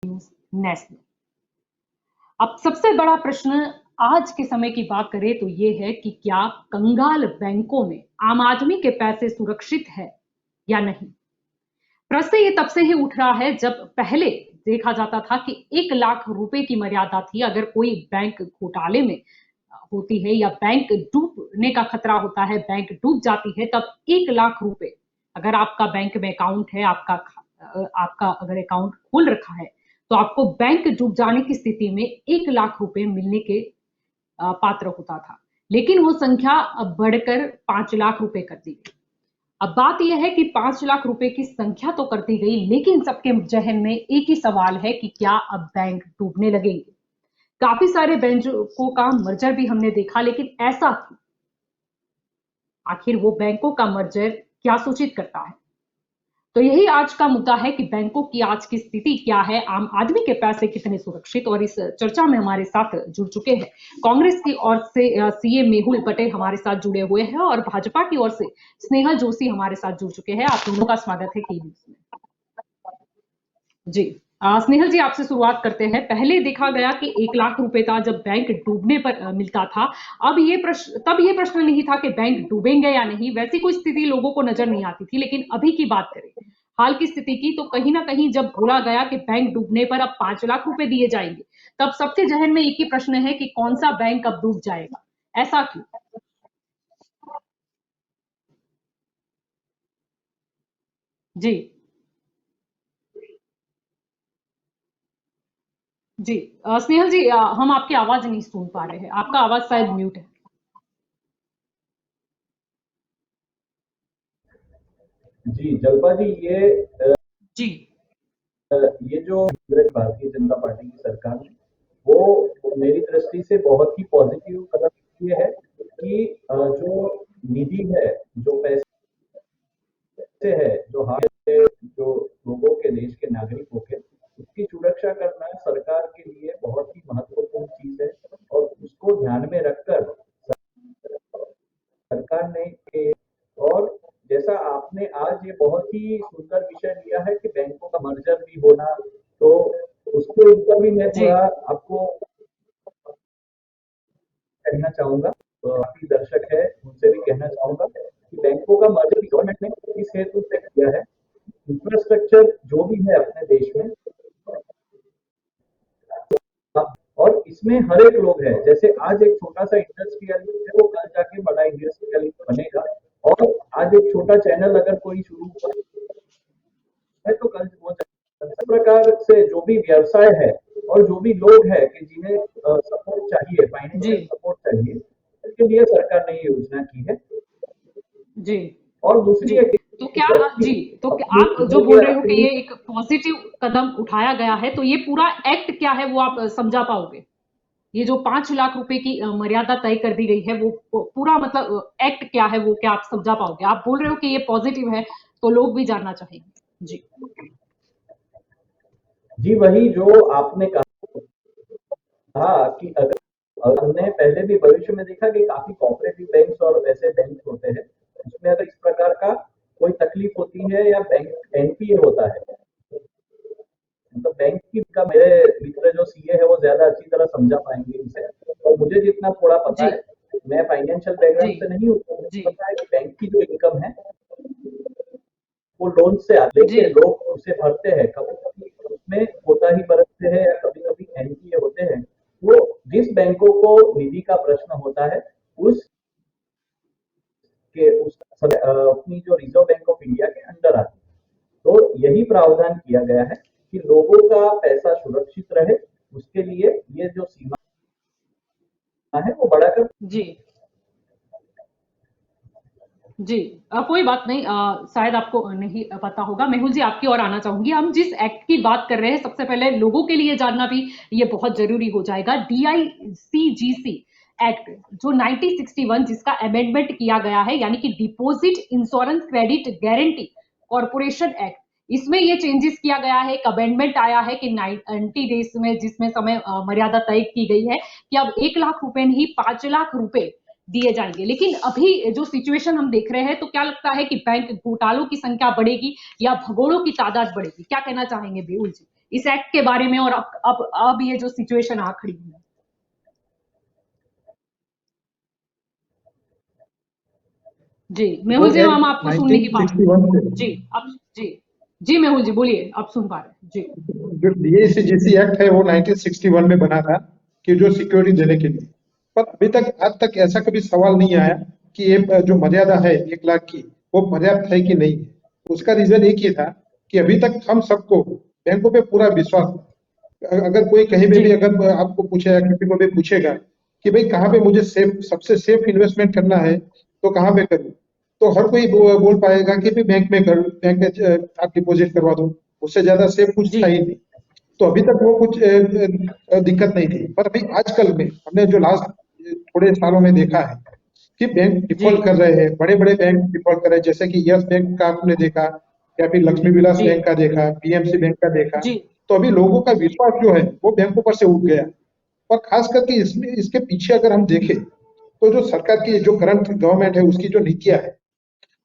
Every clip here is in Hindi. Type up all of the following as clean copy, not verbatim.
नेशनल। अब सबसे बड़ा प्रश्न आज के समय की बात करें तो ये है कि क्या कंगाल बैंकों में आम आदमी के पैसे सुरक्षित है या नहीं। प्रश्न ये तब से ही उठ रहा है जब पहले देखा जाता था कि 1 लाख रुपए की मर्यादा थी। अगर कोई बैंक घोटाले में होती है या बैंक डूबने का खतरा होता है, बैंक डूब जाती है, तब 1 लाख रुपए अगर आपका बैंक में अकाउंट है, आपका अगर अकाउंट खोल रखा है तो आपको बैंक डूब जाने की स्थिति में 1 लाख रुपए मिलने के पात्र होता था। लेकिन वो संख्या अब बढ़कर 5 लाख रुपए कर दी गई। अब बात यह है कि 5 लाख रुपए की संख्या तो कर दी गई, लेकिन सबके जहन में एक ही सवाल है कि क्या अब बैंक डूबने लगेंगे। काफी सारे बैंकों का मर्जर भी हमने देखा, लेकिन ऐसा क्यों? आखिर वो बैंकों का मर्जर क्या सूचित करता है? तो यही आज का मुद्दा है कि बैंकों की आज की स्थिति क्या है, आम आदमी के पैसे कितने सुरक्षित। और इस चर्चा में हमारे साथ जुड़ चुके हैं कांग्रेस की ओर से सीए मेहुल पटेल हमारे साथ जुड़े हुए हैं और भाजपा की ओर से स्नेहल जोशी हमारे साथ जुड़ चुके हैं। आप दोनों का स्वागत है की न्यूज में। जी स्नेहल जी, आपसे शुरुआत करते हैं। पहले देखा गया कि 1 लाख रुपए का जब बैंक डूबने पर मिलता था। अब तब ये प्रश्न नहीं था कि बैंक डूबेंगे या नहीं, वैसी कोई स्थिति लोगों को नजर नहीं आती थी। लेकिन अभी की बात करें हाल की स्थिति की, तो कहीं ना कहीं जब बोला गया कि बैंक डूबने पर अब 5 लाख रुपए दिए जाएंगे, तब सबके जहन में एक ही प्रश्न है कि कौन सा बैंक अब डूब जाएगा। ऐसा क्यों? जी जी स्नेहल जी, हम आपकी आवाज नहीं सुन पा रहे हैं, आपका आवाज शायद म्यूट है। जी जल्पा जी, जी ये जो भारतीय जनता पार्टी की सरकार ने वो मेरी दृष्टि से बहुत ही पॉजिटिव कदम ये है कि जो निधि है, जो पैसे है, जो हाथ से जो लोगों के, देश के नागरिकों के, उसकी सुरक्षा करना सरकार के लिए बहुत ही महत्वपूर्ण चीज है। और उसको ध्यान में रखकर सरकार ने और जैसा आपने आज ये बहुत ही सुंदर विषय लिया है कि बैंकों का मर्जर भी होना, तो उसके ऊपर भी मैं जी थोड़ा आपको कहना चाहूंगा। तो काफी दर्शक है, उनसे भी कहना चाहूंगा कि बैंकों का मर्जर भी गवर्नमेंट ने इस हेतु से किया है। इंफ्रास्ट्रक्चर जो भी है अपने देश में, और इसमें हर एक लोग है। जैसे आज एक छोटा सा इंडस्ट्रियल है, वो कल जाके बड़ा इंडस्ट्रियल बनेगा। और आज एक छोटा चैनल अगर कोई शुरू है तो कल वो, इस प्रकार से जो भी व्यवसाय है और जो भी लोग हैं कि जिन्हें सपोर्ट चाहिए, जी फाइनेंशियल सपोर्ट चाहिए, इसके लिए सरकार ने ये योजना की है। जी और दूसरी जी एक तो क्या व्यक्ति जी तो क्या अपनी आप जो उम्र बोल के रहे हो कि अपनी ये एक पॉजिटिव कदम उठाया गया है, तो ये पूरा एक्ट क्या है वो आप समझा पाओगे? ये जो 5 लाख रुपए की मर्यादा तय कर दी गई है, वो पूरा मतलब एक्ट क्या है, वो क्या आप समझा पाओगे? आप बोल रहे हो कि ये पॉजिटिव है, तो लोग भी जानना चाहेंगे। जी जी वही जो आपने कहा कि अगर हमने पहले भी भविष्य में देखा कि काफी कोऑपरेटिव बैंक्स और ऐसे बैंक होते हैं, उसमें अगर इस प्रकार का कोई तकलीफ होती है या बैंक एनपीए होता है, मतलब बैंक की का मेरे मित्र जो सीए है वो ज्यादा अच्छी तरह समझा पाएंगे इसे। और मुझे जितना थोड़ा पता जी है, मैं फाइनेंशियल जी बैकग्राउंड से नहीं हूँ, तो मुझे जी पता है कि बैंक की जो इनकम है वो लोन से आते जी हैं, लोग उसे भरते हैं। कभी कभी उसमें कोताही बरतते हैं या कभी कभी एनपीए होते हैं। वो जिस बैंकों को निधि का प्रश्न होता है, उस अपनी जो रिजर्व बैंक ऑफ इंडिया के अंडर आती है। तो यही प्रावधान किया गया है कि लोगों का पैसा सुरक्षित रहे, उसके लिए ये जो सीमा है वो बढ़ाकर। जी जी कोई बात नहीं, शायद आपको नहीं पता होगा। मेहुल जी, आपकी ओर आना चाहूंगी। हम जिस एक्ट की बात कर रहे हैं, सबसे पहले लोगों के लिए जानना भी ये बहुत जरूरी हो जाएगा। DICGC एक्ट जो 1961, जिसका अमेंडमेंट किया गया है, यानी कि deposit insurance credit guarantee corporation act, इसमें ये चेंजेस किया गया है। एक अमेंडमेंट आया है कि 90 डेज में, जिसमें समय मर्यादा तय की गई है कि अब 1 लाख रुपए नहीं 5 लाख रुपए दिए जाएंगे। लेकिन अभी जो सिचुएशन हम देख रहे हैं, तो क्या लगता है कि बैंक घोटालों की संख्या बढ़ेगी या भगोड़ों की तादाद बढ़ेगी? क्या कहना चाहेंगे बेउल जी? इस एक्ट के बारे में और अब ये जो सिचुएशन आ खड़ी है? जी मेहुल जी, हम आपको सुनने की बात 1961 जी अब जी मेहुल जी बोलिए, आप सुन पा रहे हैं जी। जो डीएसीजीसी एक्ट है वो 1961 में बना था कि जो सिक्योरिटी देने के लिए, पर अभी तक आज तक ऐसा कभी सवाल नहीं आया कि ये जो मर्यादा है 1 लाख की वो पर्याप्त है कि नहीं है। उसका रीजन एक ही था कि अभी तक हम सबको बैंकों पे पूरा विश्वास था। अगर कोई कहीं पे भी अगर आपको पूछेगा, किसी को भी पूछेगा कि भाई कहाँ पे मुझे सबसे सेफ इन्वेस्टमेंट करना है तो कहाँ पे करूँ, तो हर कोई बोल पाएगा कि भाई बैंक में कर, बैंक में आप डिपॉजिट करवा दो, उससे ज्यादा सेफ कुछ था ही नहीं। तो अभी तक वो कुछ दिक्कत नहीं थी, पर अभी आजकल में हमने जो लास्ट थोड़े सालों में देखा है कि बैंक डिफॉल्ट कर रहे हैं, बड़े बड़े बैंक डिफॉल्ट कर रहे हैं, जैसे कि यस बैंक का आपने देखा या फिर लक्ष्मी विलास बैंक का देखा, पीएमसी बैंक का देखा। तो अभी लोगों का विश्वास जो है वो बैंकों पर से उठ गया। और खास करके इसमें इसके पीछे अगर हम देखें तो जो सरकार की जो करंट गवर्नमेंट है उसकी जो नीतियां है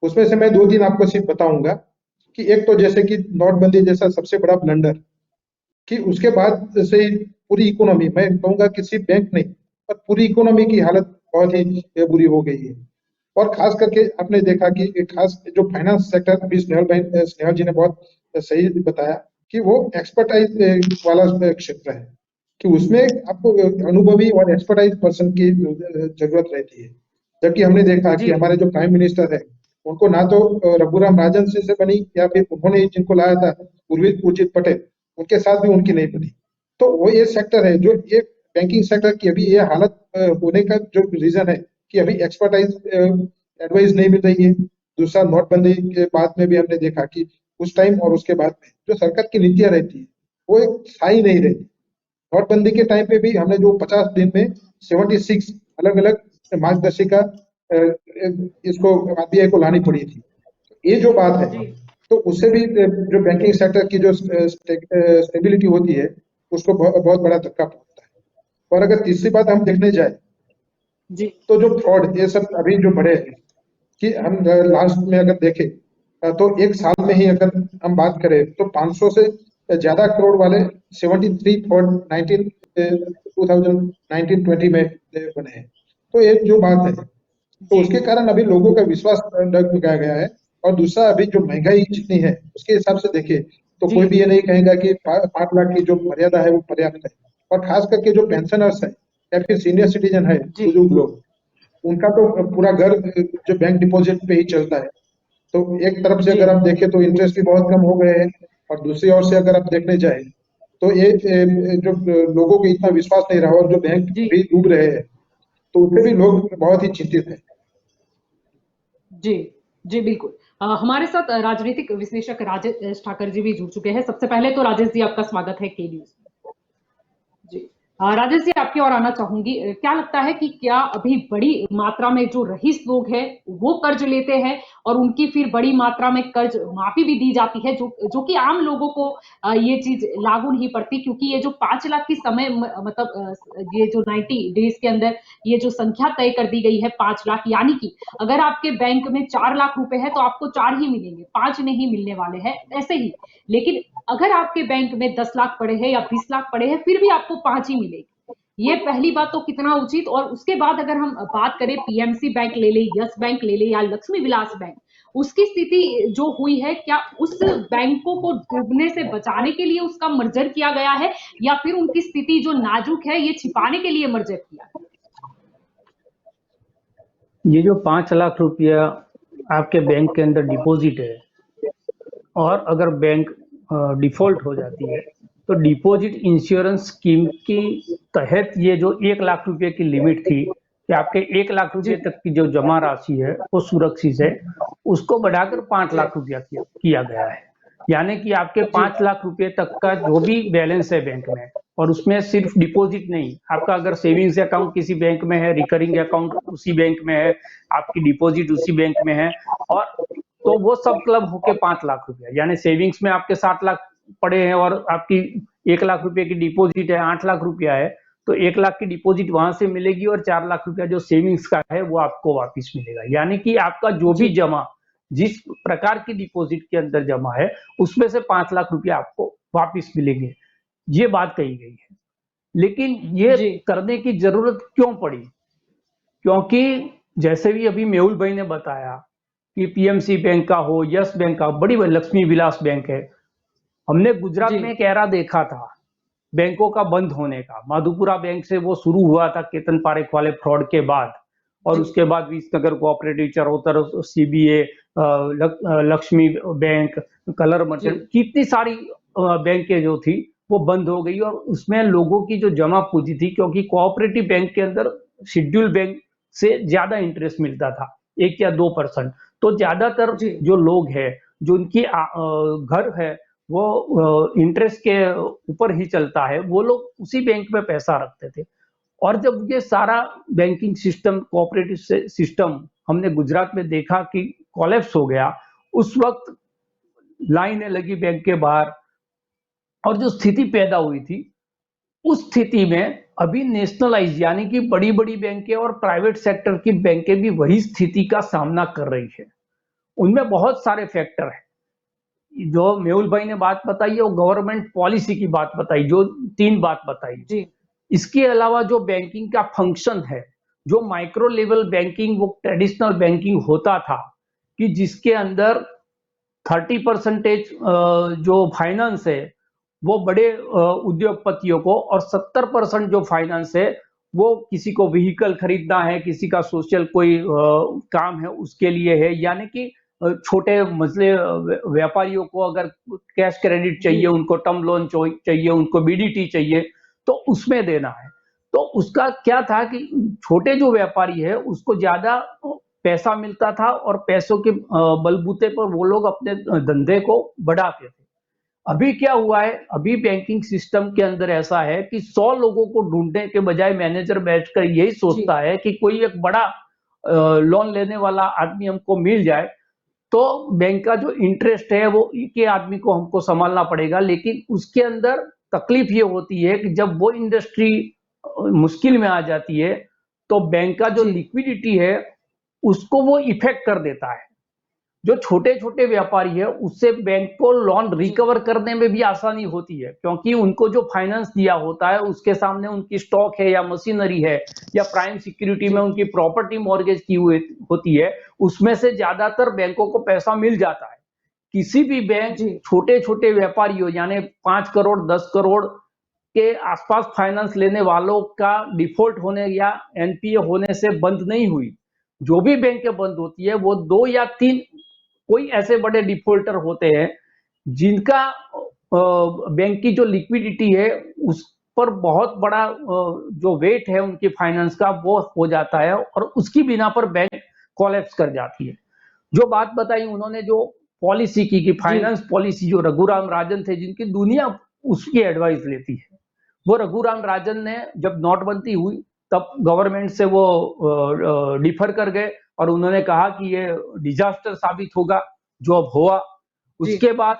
उसमें से मैं 2-3 आपको सिर्फ बताऊंगा कि एक तो जैसे कि नोटबंदी जैसा सबसे बड़ा ब्लंडर, कि उसके बाद से पूरी इकोनॉमी, मैं कहूंगा कि सिर्फ बैंक नहीं पर पूरी इकोनॉमी की हालत बहुत ही बुरी हो गई है। और खास करके आपने देखा कि खास जो फाइनेंस सेक्टर, अभी स्नेहल जी ने बहुत सही बताया कि वो एक्सपर्टाइज वाला क्षेत्र है, कि उसमें आपको अनुभवी और एक्सपर्टाइज पर्सन की जरूरत रहती है। जबकि हमने देखा कि हमारे जो प्राइम मिनिस्टर है उनको ना तो रघुराम राजन से बनी, या फिर उन्होंने जिनको लाया था उर्जित पटेल, उनके साथ भी उनकी नहीं बनी। तो वो ये सेक्टर है जो ये बैंकिंग सेक्टर की अभी ये हालत होने का जो रीजन है कि अभी एक्सपर्टाइज एडवाइस नहीं मिल रही है। दूसरा, नोटबंदी के बाद में भी हमने देखा कि उस टाइम और उसके बाद में जो सरकार की नीतियां रहती है वो एक स्थायी नहीं रहती। नोटबंदी के टाइम पे भी हमने जो 50 दिन में 76 अलग अलग मार्गदर्शिका इसको आरबीआई को लानी पड़ी थी। ये जो बात है तो उससे भी जो बैंकिंग सेक्टर की जो स्टेबिलिटी होती है उसको बहुत बड़ा धक्का पहुंचता है। और अगर तीसरी बात हम देखने जाए तो जो फ्रॉड ये सब अभी जो बढ़े हैं, कि हम लास्ट में अगर देखें तो एक साल में ही अगर हम बात करें तो 500 से ज्यादा करोड़ वाले 73 फ्रॉड 2019-20 में बने हैं। तो ये जो बात है तो उसके कारण अभी लोगों का विश्वास डगमगाया गया है। और दूसरा, अभी जो महंगाई जितनी है उसके हिसाब से देखे तो कोई भी ये नहीं कहेगा कि 5 लाख की जो मर्यादा है वो पर्याप्त है। और खास करके जो पेंशनर्स है या फिर सीनियर सिटीजन है, बुजुर्ग लोग, उनका तो पूरा घर जो बैंक डिपॉजिट पे ही चलता है। तो एक तरफ से अगर आप देखें तो इंटरेस्ट भी बहुत कम हो गए हैं, और दूसरी ओर से अगर आप देखने जाए तो ये जो लोगों को इतना विश्वास नहीं रहा और जो बैंक भी डूब रहे हैं तो उससे भी लोग बहुत ही चिंतित हैं। जी बिल्कुल। हमारे साथ राजनीतिक विश्लेषक राजेश ठाकर जी भी जुड़ चुके हैं। सबसे पहले तो राजेश जी आपका स्वागत है के न्यूज में। जी राजेश जी, आपकी ओर आना चाहूंगी। क्या लगता है कि क्या अभी बड़ी मात्रा में जो रईस लोग हैं वो कर्ज लेते हैं और उनकी फिर बड़ी मात्रा में कर्ज माफी भी दी जाती है, जो कि आम लोगों को ये चीज लागू नहीं पड़ती, क्योंकि ये जो 5 लाख की समय मतलब ये जो 90 डेज के अंदर ये जो संख्या तय कर दी गई है 5 लाख, यानी कि अगर आपके बैंक में 4 लाख रुपए है तो आपको 4 ही मिलेंगे, 5 नहीं मिलने वाले हैं, ऐसे ही। लेकिन अगर आपके बैंक में 10 लाख पड़े हैं या 20 लाख पड़े हैं फिर भी आपको 5 ही मिलेगी। ये पहली बात तो कितना उचित। और उसके बाद अगर हम बात करें पीएमसी बैंक ले ले, यस बैंक ले ले या लक्ष्मी विलास बैंक, उसकी स्थिति जो हुई है, क्या उस बैंकों को डूबने से बचाने के लिए उसका मर्जर किया गया है या फिर उनकी स्थिति जो नाजुक है ये छिपाने के लिए मर्जर किया है? ये जो 5 लाख रुपया आपके बैंक के अंदर डिपॉजिट है और अगर बैंक डिफॉल्ट हो जाती है तो डिपॉजिट इंश्योरेंस स्कीम के तहत ये जो 1 लाख रुपए की लिमिट थी कि आपके 1 लाख रुपए तक की जो जमा राशि है वो सुरक्षित है, उसको बढ़ाकर 5 लाख रुपया किया गया है। यानी कि आपके 5 लाख रुपए तक का जो भी बैलेंस है बैंक में, और उसमें सिर्फ डिपॉजिट नहीं, आपका अगर सेविंग्स अकाउंट किसी बैंक में है, रिकरिंग अकाउंट उसी बैंक में है, आपकी डिपॉजिट उसी बैंक में है, और तो वो सब क्लब होके 5 लाख रुपया, यानी सेविंग्स में आपके 7 लाख पड़े हैं और आपकी 1 लाख रुपए की डिपॉजिट है, 8 लाख रुपया है, तो 1 लाख की डिपॉजिट वहां से मिलेगी और 4 लाख रुपया जो सेविंग्स का है वो आपको वापस मिलेगा। यानी कि आपका जो भी जमा जिस प्रकार की डिपॉजिट के अंदर जमा है उसमें से 5 लाख रुपया आपको वापस मिलेंगे, ये बात कही गई है। लेकिन ये जी करने की जरूरत क्यों पड़ी? क्योंकि जैसे भी अभी मेहुल भाई ने बताया कि पीएमसी बैंक का हो, यस बैंक का, बड़ी लक्ष्मी विलास बैंक है, हमने गुजरात जी में एक एरा देखा था बैंकों का बंद होने का। माधुपुरा बैंक से वो शुरू हुआ था केतन पारेख वाले फ्रॉड के बाद, और जी उसके बाद Visnagar cooperative, Charotar, CBA, Lakshmi bank, कलर जी मर्चेंट, कितनी सारी बैंकें जो थी वो बंद हो गई। और उसमें लोगों की जो जमा पूंजी थी, क्योंकि कोऑपरेटिव बैंक के अंदर शेड्यूल बैंक से ज्यादा इंटरेस्ट मिलता था, 1 या 2%। तो ज्यादातर जी जो लोग हैं, जो उनकी घर है, वो इंटरेस्ट के ऊपर ही चलता है, वो लोग उसी बैंक में पैसा रखते थे। और जब ये सारा बैंकिंग सिस्टम, कोऑपरेटिव सिस्टम हमने गुजरात में देखा कि कोलैप्स हो गया, उस वक्त लाइनें लगी बैंक के बाहर, और जो स्थिति पैदा हुई थी, उस स्थिति में अभी नेशनलाइज यानी कि बड़ी बड़ी बैंकें और प्राइवेट सेक्टर की बैंकें भी वही स्थिति का सामना कर रही है। उनमें बहुत सारे फैक्टर हैं। जो मेहुल भाई ने बात बताई है, वो गवर्नमेंट पॉलिसी की बात बताई, जो 3 बात बताई। जी इसके अलावा जो बैंकिंग का फंक्शन है, जो माइक्रो लेवल बैंकिंग, वो ट्रेडिशनल बैंकिंग होता था कि जिसके अंदर 30% जो फाइनेंस है वो बड़े उद्योगपतियों को, और 70% जो फाइनेंस है वो किसी को व्हीकल खरीदना है, किसी का सोशल कोई काम है उसके लिए है। यानी कि छोटे मजले व्यापारियों को अगर कैश क्रेडिट जी चाहिए, उनको टर्म लोन चाहिए, उनको बीडीटी चाहिए, तो उसमें देना है। तो उसका क्या था कि छोटे जो व्यापारी है उसको ज्यादा पैसा मिलता था, और पैसों के बलबूते पर वो लोग अपने धंधे को बढ़ाते थे। अभी क्या हुआ है, अभी बैंकिंग सिस्टम के अंदर ऐसा है कि 100 लोगों को ढूंढने के बजाय मैनेजर बैठकर यही जी सोचता है कि कोई एक बड़ा लोन लेने वाला आदमी हमको मिल जाए, तो बैंक का जो इंटरेस्ट है वो एक ही आदमी को हमको संभालना पड़ेगा। लेकिन उसके अंदर तकलीफ ये होती है कि जब वो इंडस्ट्री मुश्किल में आ जाती है, तो बैंक का जो जी लिक्विडिटी है उसको वो इफेक्ट कर देता है। जो छोटे छोटे व्यापारी है उससे बैंक को लोन जी रिकवर करने में भी आसानी होती है, क्योंकि उनको जो फाइनेंस दिया होता है उसके सामने उनकी स्टॉक है, या मशीनरी है, या प्राइम सिक्योरिटी में जी उनकी प्रॉपर्टी मॉर्गेज की हुई होती है, उसमें से ज्यादातर बैंकों को पैसा मिल जाता है। किसी भी बैंक जी छोटे छोटे व्यापारियों यानी 5 करोड़ 10 करोड़ के आसपास फाइनेंस लेने वालों का डिफॉल्ट होने या एनपीए होने से बंद नहीं हुई। जो भी बैंकें बंद होती है वो 2 या 3 कोई ऐसे बड़े डिफॉल्टर होते हैं जिनका बैंक की जो लिक्विडिटी है उस पर बहुत बड़ा जो वेट है उनकी फाइनेंस का वो हो जाता है, और उसकी बिना पर बैंक कोलैप्स कर जाती है। जो बात बताई उन्होंने, जो पॉलिसी की कि जी फाइनेंस पॉलिसी, जो रघुराम राजन थे जिनकी दुनिया उसकी एडवाइस लेती है, वो रघुराम राजन ने जब नोटबंदी हुई तब गवर्नमेंट से वो डिफर कर गए, और उन्होंने कहा कि ये डिजास्टर साबित होगा, जो अब हुआ। जी उसके बाद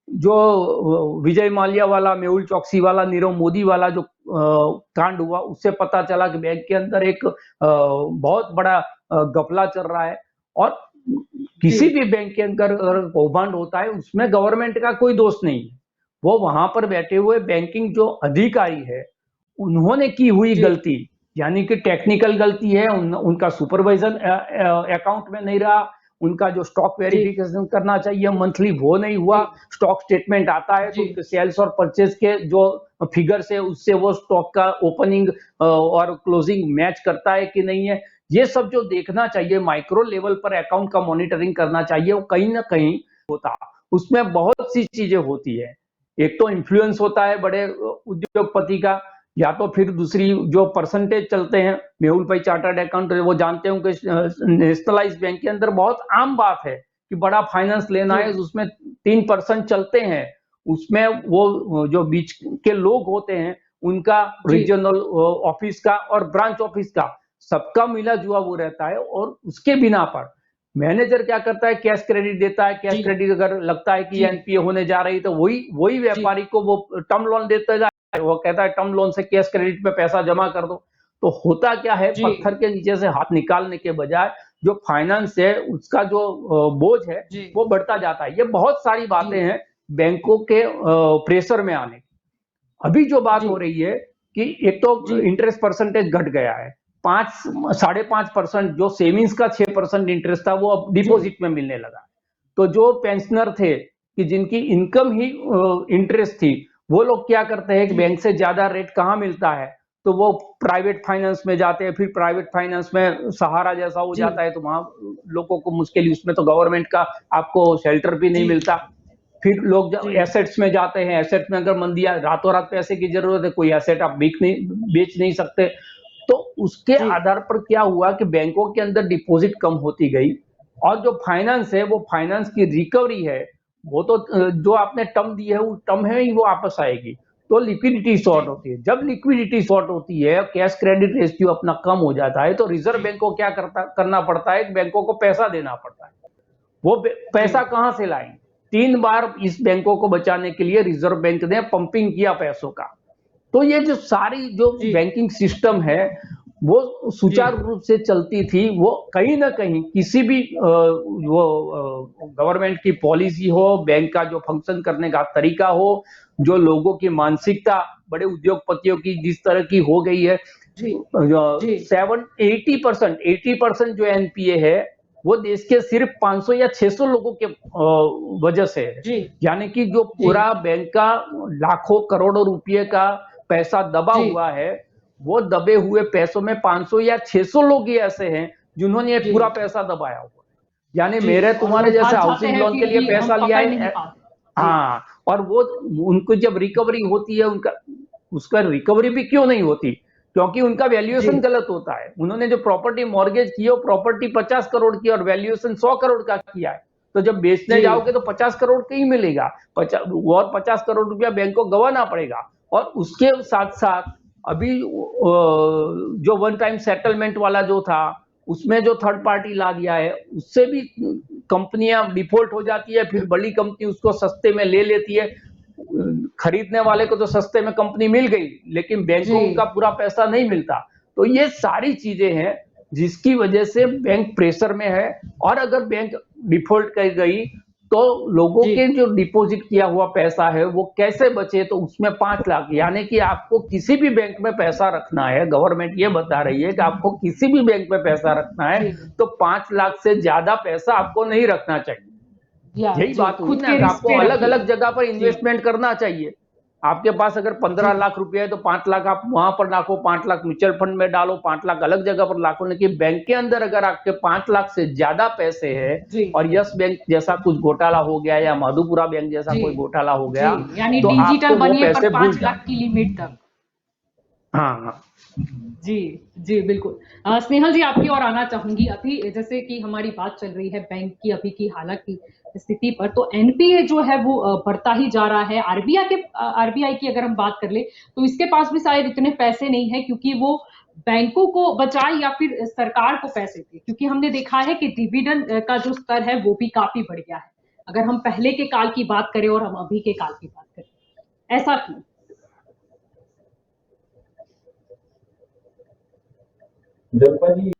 जो विजय माल्या वाला, मेहुल चौकसी वाला, नीरव मोदी वाला जो कांड हुआ, उससे पता चला कि बैंक के अंदर एक बहुत बड़ा घपला चल रहा है। और जी किसी भी बैंक के अंदर अगर कौभांड होता है उसमें गवर्नमेंट का कोई दोष नहीं है, वो वहां पर बैठे हुए बैंकिंग जो अधिकारी है उन्होंने की हुई जी गलती, यानी कि टेक्निकल गलती है, उनका सुपरवाइजन अकाउंट में नहीं रहा, उनका जो स्टॉक जी वेरिफिकेशन करना चाहिए मंथली वो नहीं हुआ। जी स्टॉक स्टेटमेंट आता है तो जी उनके सेल्स और परचेज के जो फिगर्स है उससे वो स्टॉक का ओपनिंग और क्लोजिंग मैच करता है कि नहीं है, ये सब जो देखना चाहिए, माइक्रो लेवल पर अकाउंट का मॉनिटरिंग करना चाहिए, वो कहीं ना कहीं होता। उसमें बहुत सी चीजें होती है, एक तो इन्फ्लुएंस होता है बड़े उद्योगपति का, या तो फिर दूसरी जो परसेंटेज चलते हैं। मेहुल भाई चार्टर्ड अकाउंट वो जानते होंगे, नेशनलाइज बैंक के अंदर बहुत आम बात है कि बड़ा फाइनेंस लेना जी है, उसमें 3% चलते हैं, उसमें वो जो बीच के लोग होते हैं उनका, जी रीजनल ऑफिस का और ब्रांच ऑफिस का, सबका मिला जुआ वो रहता है। और उसके बिना पर मैनेजर क्या करता है, कैश क्रेडिट देता है। कैश जी क्रेडिट अगर लगता है कि जी एनपीए होने जा रही तो वही वही जी व्यापारी को वो टर्म लोन देता है, वो कहता है टर्म लोन से कैश क्रेडिट पे पैसा जमा कर दो। तो होता क्या है, जी पत्थर के नीचे से हाथ निकालने के बजाय जो फाइनेंस है उसका जो बोझ है जी वो बढ़ता जाता है। ये बहुत सारी जी बातें हैं बैंकों के प्रेशर में आने। अभी जो बात जी हो रही है कि एक तो जी इंटरेस्ट परसेंटेज घट गया है, 5.5% जो सेविंग्स का 6% इंटरेस्ट था वो अब जी डिपॉजिट में मिलने लगा। तो जो पेंशनर थे कि जिनकी इनकम ही इंटरेस्ट थी, वो लोग क्या करते हैं कि जी बैंक से ज्यादा रेट कहाँ मिलता है तो वो प्राइवेट फाइनेंस में जाते हैं, फिर प्राइवेट फाइनेंस में सहारा जैसा हो जी जाता है तो वहां लोगों को मुश्किल, उसमें तो गवर्नमेंट का आपको शेल्टर भी नहीं जी मिलता। फिर लोग जब जी एसेट्स में जाते हैं, एसेट में अगर मंदी आए, रातों रात पैसे की जरूरत है, कोई एसेट आप बेच नहीं सकते, तो उसके जी आधार पर क्या हुआ कि बैंकों के अंदर डिपॉजिट कम होती गई और जो फाइनेंस है वो फाइनेंस की रिकवरी है वो तो जो आपने टर्म दी है वो टर्म है ही वो वापस आएगी, तो लिक्विडिटी जी शॉर्ट होती है। जब लिक्विडिटी शॉर्ट होती है, कैश क्रेडिट रेशियो अपना कम हो जाता है, तो रिजर्व बैंक को क्या करना पड़ता है, बैंकों को पैसा देना पड़ता है। वो जी पैसा कहां से लाएंगे? 3 बार इस बैंकों को बचाने के लिए रिजर्व बैंक ने पंपिंग किया पैसों का। तो ये जो सारी जो जी बैंकिंग सिस्टम है वो जी सुचारू रूप से चलती थी, वो कहीं ना कहीं किसी भी वो गवर्नमेंट की पॉलिसी हो, बैंक का जो फंक्शन करने का तरीका हो, जो लोगों की मानसिकता बड़े उद्योगपतियों की जिस तरह की हो गई है, जी जी 80% जो एनपीए है वो देश के सिर्फ 500 या 600 लोगों के वजह से है। जी यानी कि जो जी पूरा बैंक का लाखों करोड़ों रुपए का पैसा दबा जी हुआ है, वो दबे हुए पैसों में 500 या 600 लोग ही ऐसे हैं जिन्होंने ये जी पूरा पैसा दबाया हुआ है। यानी जी मेरे और तुम्हारे वो जैसे भाग जाते हाउसिंग हैं लोन के फिर लिए भी हम पैसा लिया पकड़ नहीं है। पाते। जी हाँ, और वो उनको जब रिकवरी होती है उनका, उसका रिकवरी भी क्यों नहीं होती? क्योंकि उनका जी वैल्यूएशन गलत होता है। उन्होंने जो प्रॉपर्टी मॉर्गेज की है वो प्रॉपर्टी 50 करोड़ की और वैल्यूएशन 100 करोड़ का किया है, तो जब बेचने जी जाओगे तो 50 करोड़ का ही मिलेगा, 50 करोड़ रुपया बैंक को गंवाना पड़ेगा। और उसके साथ साथ अभी जो वन टाइम सेटलमेंट वाला जो था उसमें जो थर्ड पार्टी ला दिया है उससे भी कंपनियां डिफॉल्ट हो जाती है, फिर बड़ी कंपनी उसको सस्ते में ले लेती है। खरीदने वाले को तो सस्ते में कंपनी मिल गई लेकिन बैंक जी को उनका पूरा पैसा नहीं मिलता। तो ये सारी चीजें हैं जिसकी वजह से बैंक प्रेशर में है। और अगर बैंक डिफॉल्ट कर गई तो लोगों जी के जो डिपॉजिट किया हुआ पैसा है वो कैसे बचे? तो उसमें 5 लाख, यानी कि आपको किसी भी बैंक में पैसा रखना है, गवर्नमेंट ये बता रही है कि आपको किसी भी बैंक में पैसा रखना है जी तो 5 लाख से ज्यादा पैसा आपको नहीं रखना चाहिए। या यही जी बात हुई खुद ना के कि रिस्क आपको पे अलग रखिए। अलग जगह पर जी इन्वेस्टमेंट करना चाहिए। आपके पास अगर जी 15 लाख रुपए है तो 5 लाख आप वहां पर रखो, 5 लाख म्यूचुअल फंड में डालो, 5 लाख अलग जगह पर रखो। लेकिन बैंक के अंदर अगर आपके 5 लाख से ज्यादा पैसे है जी और यस बैंक जैसा कुछ घोटाला हो गया या मधुपुरा बैंक जैसा जी कोई घोटाला हो जी गया यानी तो डिजिटल आपको वो बनिए पर पैसे भूल 5 लाख जाना। की लिमिट तक। हाँ हाँ। जी जी बिल्कुल। स्नेहल जी आपकी ओर आना चाहूंगी। अभी जैसे कि हमारी बात चल रही है बैंक की अभी की हालत की स्थिति पर, तो एनपीए जो है वो बढ़ता ही जा रहा है। आरबीआई की अगर हम बात कर ले तो इसके पास भी शायद इतने पैसे नहीं है क्योंकि वो बैंकों को बचाए या फिर सरकार को पैसे दे, क्योंकि हमने देखा है कि डिविडेंड का जो स्तर है वो भी काफी बढ़ गया है अगर हम पहले के काल की बात करें और हम अभी के काल की बात करें। ऐसा क्यों? जलपा जी,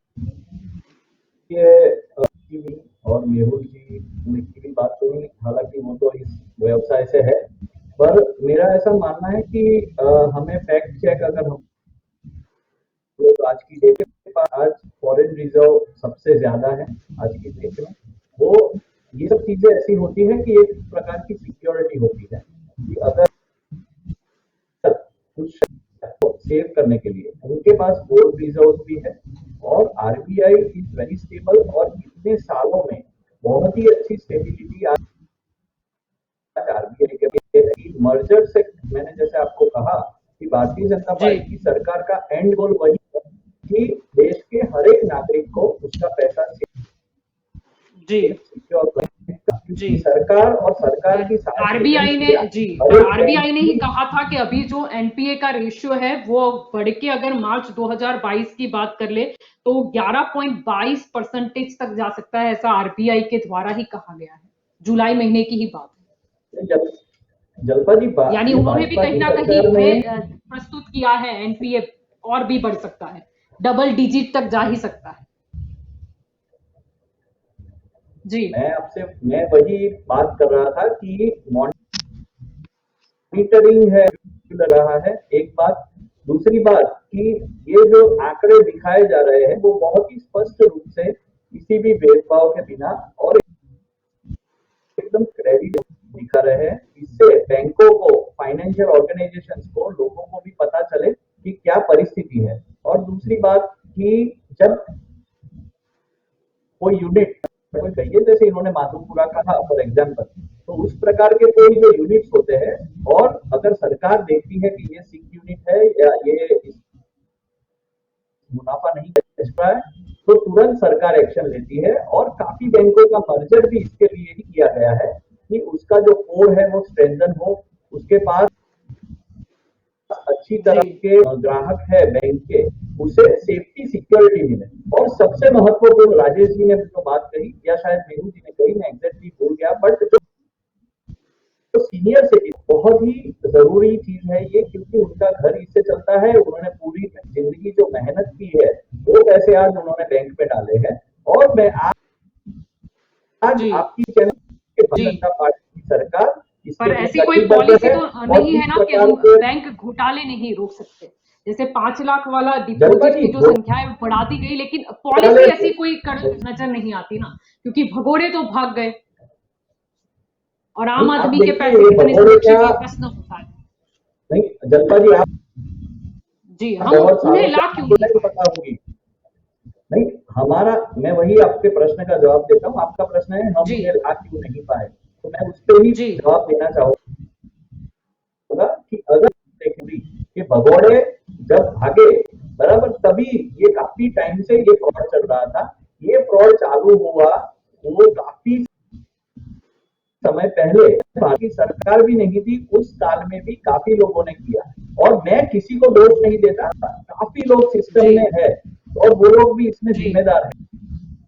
ये की भी और मेहुल जी की भी बात हुई, हालांकि वो तो इस व्यवसाय से है, पर मेरा ऐसा मानना है कि हमें फैक्ट चेक, अगर हम लोग आज की डेट में, आज फॉरेन रिजर्व सबसे ज्यादा है आज की डेट में, वो ये सब चीजें ऐसी होती है कि एक प्रकार की सिक्योरिटी होती है कि अगर कुछ सेव करने के लिए उनके पास गोल्ड रिजर्व भी है। और आरबीआई इज वेरी स्टेबल और इतने सालों में बहुत ही अच्छी स्टेबिलिटी आज आरबीआई के मर्जर से, मैंने जैसे आपको कहा कि भारतीय जनता जी पार्टी की सरकार का एंड गोल वही है कि देश के हर एक नागरिक को उसका पैसा जी सिक्योर करें। जी क्योंकि सरकार और सरकार की सारी आरबीआई ने एजेंसियां जी हर और एक आरबीआई ने ही बैंक कहा था कि अभी जो एनपीए का रेशियो है वो बढ़ के अगर मार्च 2022 की बात कर ले तो 11.22% तक जा सकता है, ऐसा आरबीआई के द्वारा ही कहा गया है। जुलाई महीने की ही बात है। जलपा जी, यानी ये उन्होंने भी भाजपा कहीं की ना कहीं सरकार हमें में, प्रस्तुत किया है एनपीए और भी बढ़ सकता है, डबल डिजिट तक जा ही सकता है। जी मैं वही बात कर रहा था कि मॉनिटरिंग है रहा है, एक बात। दूसरी बात कि ये जो आंकड़े दिखाए जा रहे हैं वो बहुत ही स्पष्ट रूप से किसी भी भेदभाव के बिना और एकदम क्रेडिट दिखा रहे हैं। इससे बैंकों को, फाइनेंशियल ऑर्गेनाइजेशंस को, लोगों को भी पता चले कि क्या परिस्थिति है। और दूसरी बात कि जब कोई यूनिट, कोई कहिए जैसे इन्होंने माधोपुरा कहा फॉर एग्जाम्पल, तो उस प्रकार के कोई जो यूनिट्स होते हैं और अगर सरकार देखती है कि ये सिक यूनिट है या ये मुनाफा नहीं कर रहा है, तो तुरंत सरकार एक्शन लेती है। और काफी बैंकों का मर्जर भी इसके लिए ही किया गया है कि उसका जो कोर है वो स्ट्रेंथन हो, उसके पास अच्छी तरह के ग्राहक है बैंक के, उसे सेफ्टी सिक्योरिटी मिले। और सबसे महत्वपूर्ण, राजेश जी ने तो बात कही या शायद मेहू जी ने कही, मैं एग्जैक्टली भूल गया, बट जो सीनियर सिटीजन, बहुत ही जरूरी चीज है ये, क्योंकि उनका घर इससे चलता है। उन्होंने पूरी जिंदगी जो मेहनत की है वो पैसे आज उन्होंने बैंक में डाले हैं। और मैं आज आपकी चैनल के भारतीय जनता पार्टी की सरकार, पर ऐसी कोई पॉलिसी तो नहीं है ना कि हम बैंक घोटाले नहीं रोक सकते। जैसे 5 लाख वाला डिपॉजिट की जो संख्या है बढ़ा दी गई, लेकिन पॉलिसी ऐसी कोई नजर नहीं आती ना, क्योंकि भगोड़े तो भाग गए और आम आदमी के पैसे कितने सुरक्षित, ये प्रश्न होता है। नहीं जल्पा जी, आप जी हम उन्हें ला क्यों नहीं पता होगी? नहीं, हमारा, मैं वही आपके प्रश्न का जवाब देता हूँ। आपका प्रश्न है हम उन्हें ला क्यों नहीं पाए, तो मैं उस पर ही जवाब देना चाहूंगा कि अगर देखेंगे कि भगोड़े जब भागे, बराबर, तभी ये काफी टाइम से ये फ्रॉड चल रहा था। ये फ्रॉड चालू हुआ वो काफी समय पहले, भारतीय सरकार भी नहीं थी उस काल में, भी काफी लोगों ने किया। और मैं किसी को दोष नहीं देता, काफी लोग सिस्टम में है और वो लोग भी इसमें जिम्मेदार है।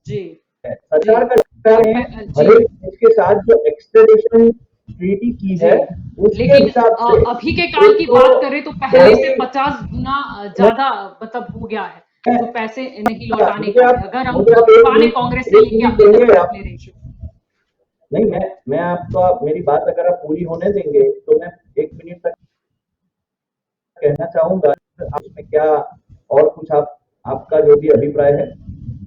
जी सरकार का है हर एक देश के साथ जो एक्सट्रेडिशन ट्रीटी की है, उसके हिसाब से अभी के काल की बात करें तो पहले से 50 गुना ज्यादा मतलब हो गया है जो पैसे नहीं लौटाने का। अगर हम कांग्रेस से लेके नहीं, मैं आपका, मेरी बात अगर आप पूरी होने देंगे तो मैं 1 मिनट तक कहना चाहूंगा। उसमें क्या और कुछ आपका जो भी अभिप्राय है,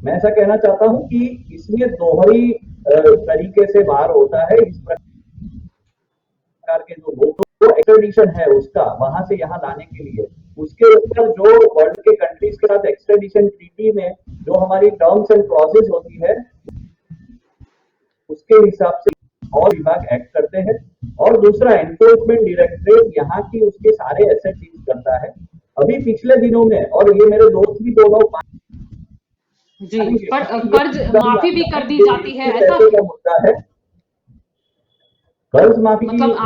मैं ऐसा कहना चाहता हूं कि इसमें दोहरी तरीके से वार होता है। इस प्रकार के जो लोग एक्सट्रेडिशन है उसका वहां से यहाँ लाने के लिए, उसके ऊपर जो वर्ल्ड के कंट्रीज के साथ एक्सट्रेडिशन ट्रीटी में जो हमारी टर्म्स एंड क्लॉजेज होती है, उसके हिसाब से और विभाग एक्ट करते हैं। और दूसरा, एनफोर्समेंट डायरेक्टरेट यहाँ की उसके सारे एसेट सीज करता है। अभी पिछले दिनों में, और ये मेरे दोस्त भी दोनों जी, पर कर्ज माफी भी कर दी जाती है, ऐसा मुद्दा है कर्ज माफी। मतलब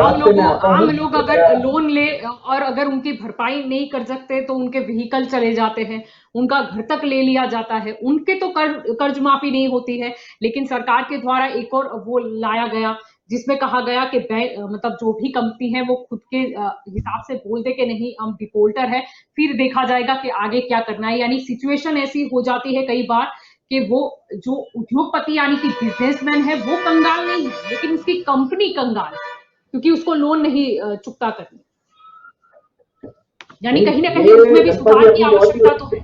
आम लोग अगर लोन ले और अगर उनकी भरपाई नहीं कर सकते तो उनके व्हीकल चले जाते हैं, उनका घर तक ले लिया जाता है, उनके तो कर्ज माफी नहीं होती है। लेकिन सरकार के द्वारा एक और वो लाया गया जिसमें कहा गया कि मतलब जो भी कंपनी है वो खुद के हिसाब से बोल दे कि नहीं हम डिफॉल्टर है, फिर देखा जाएगा कि आगे क्या करना है। यानी सिचुएशन ऐसी हो जाती है कई बार कि वो जो उद्योगपति यानी कि बिजनेसमैन है वो कंगाल नहीं है, लेकिन उसकी कंपनी कंगाल है क्योंकि उसको लोन नहीं चुकता करनी। यानी कहीं ना कहीं उसमें भी सुधार की आवश्यकता तो है।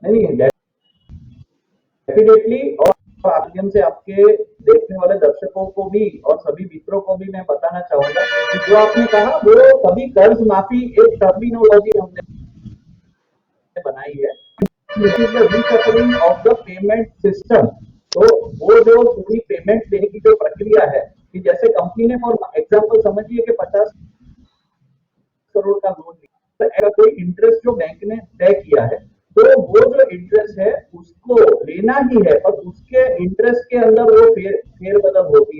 नहीं, डेफिनेटली। और माध्यम से आपके देखने वाले दर्शकों को भी और सभी मित्रों को भी मैं बताना चाहूंगा कि जो आपने कहा वो सभी कर्ज माफी एक टर्मिनोलॉजी हमने बनाई है, recovering of the payment system. तो वो जो पूरी पेमेंट देने की जो प्रक्रिया है कि जैसे कंपनी ने फॉर एग्जांपल समझिए कि 50 करोड़ का लोन लिया, तो कोई इंटरेस्ट जो बैंक ने तय किया है, तो वो जो इंटरेस्ट है उसको लेना ही है, और उसके इंटरेस्ट के अंदर वो फेरबदल होती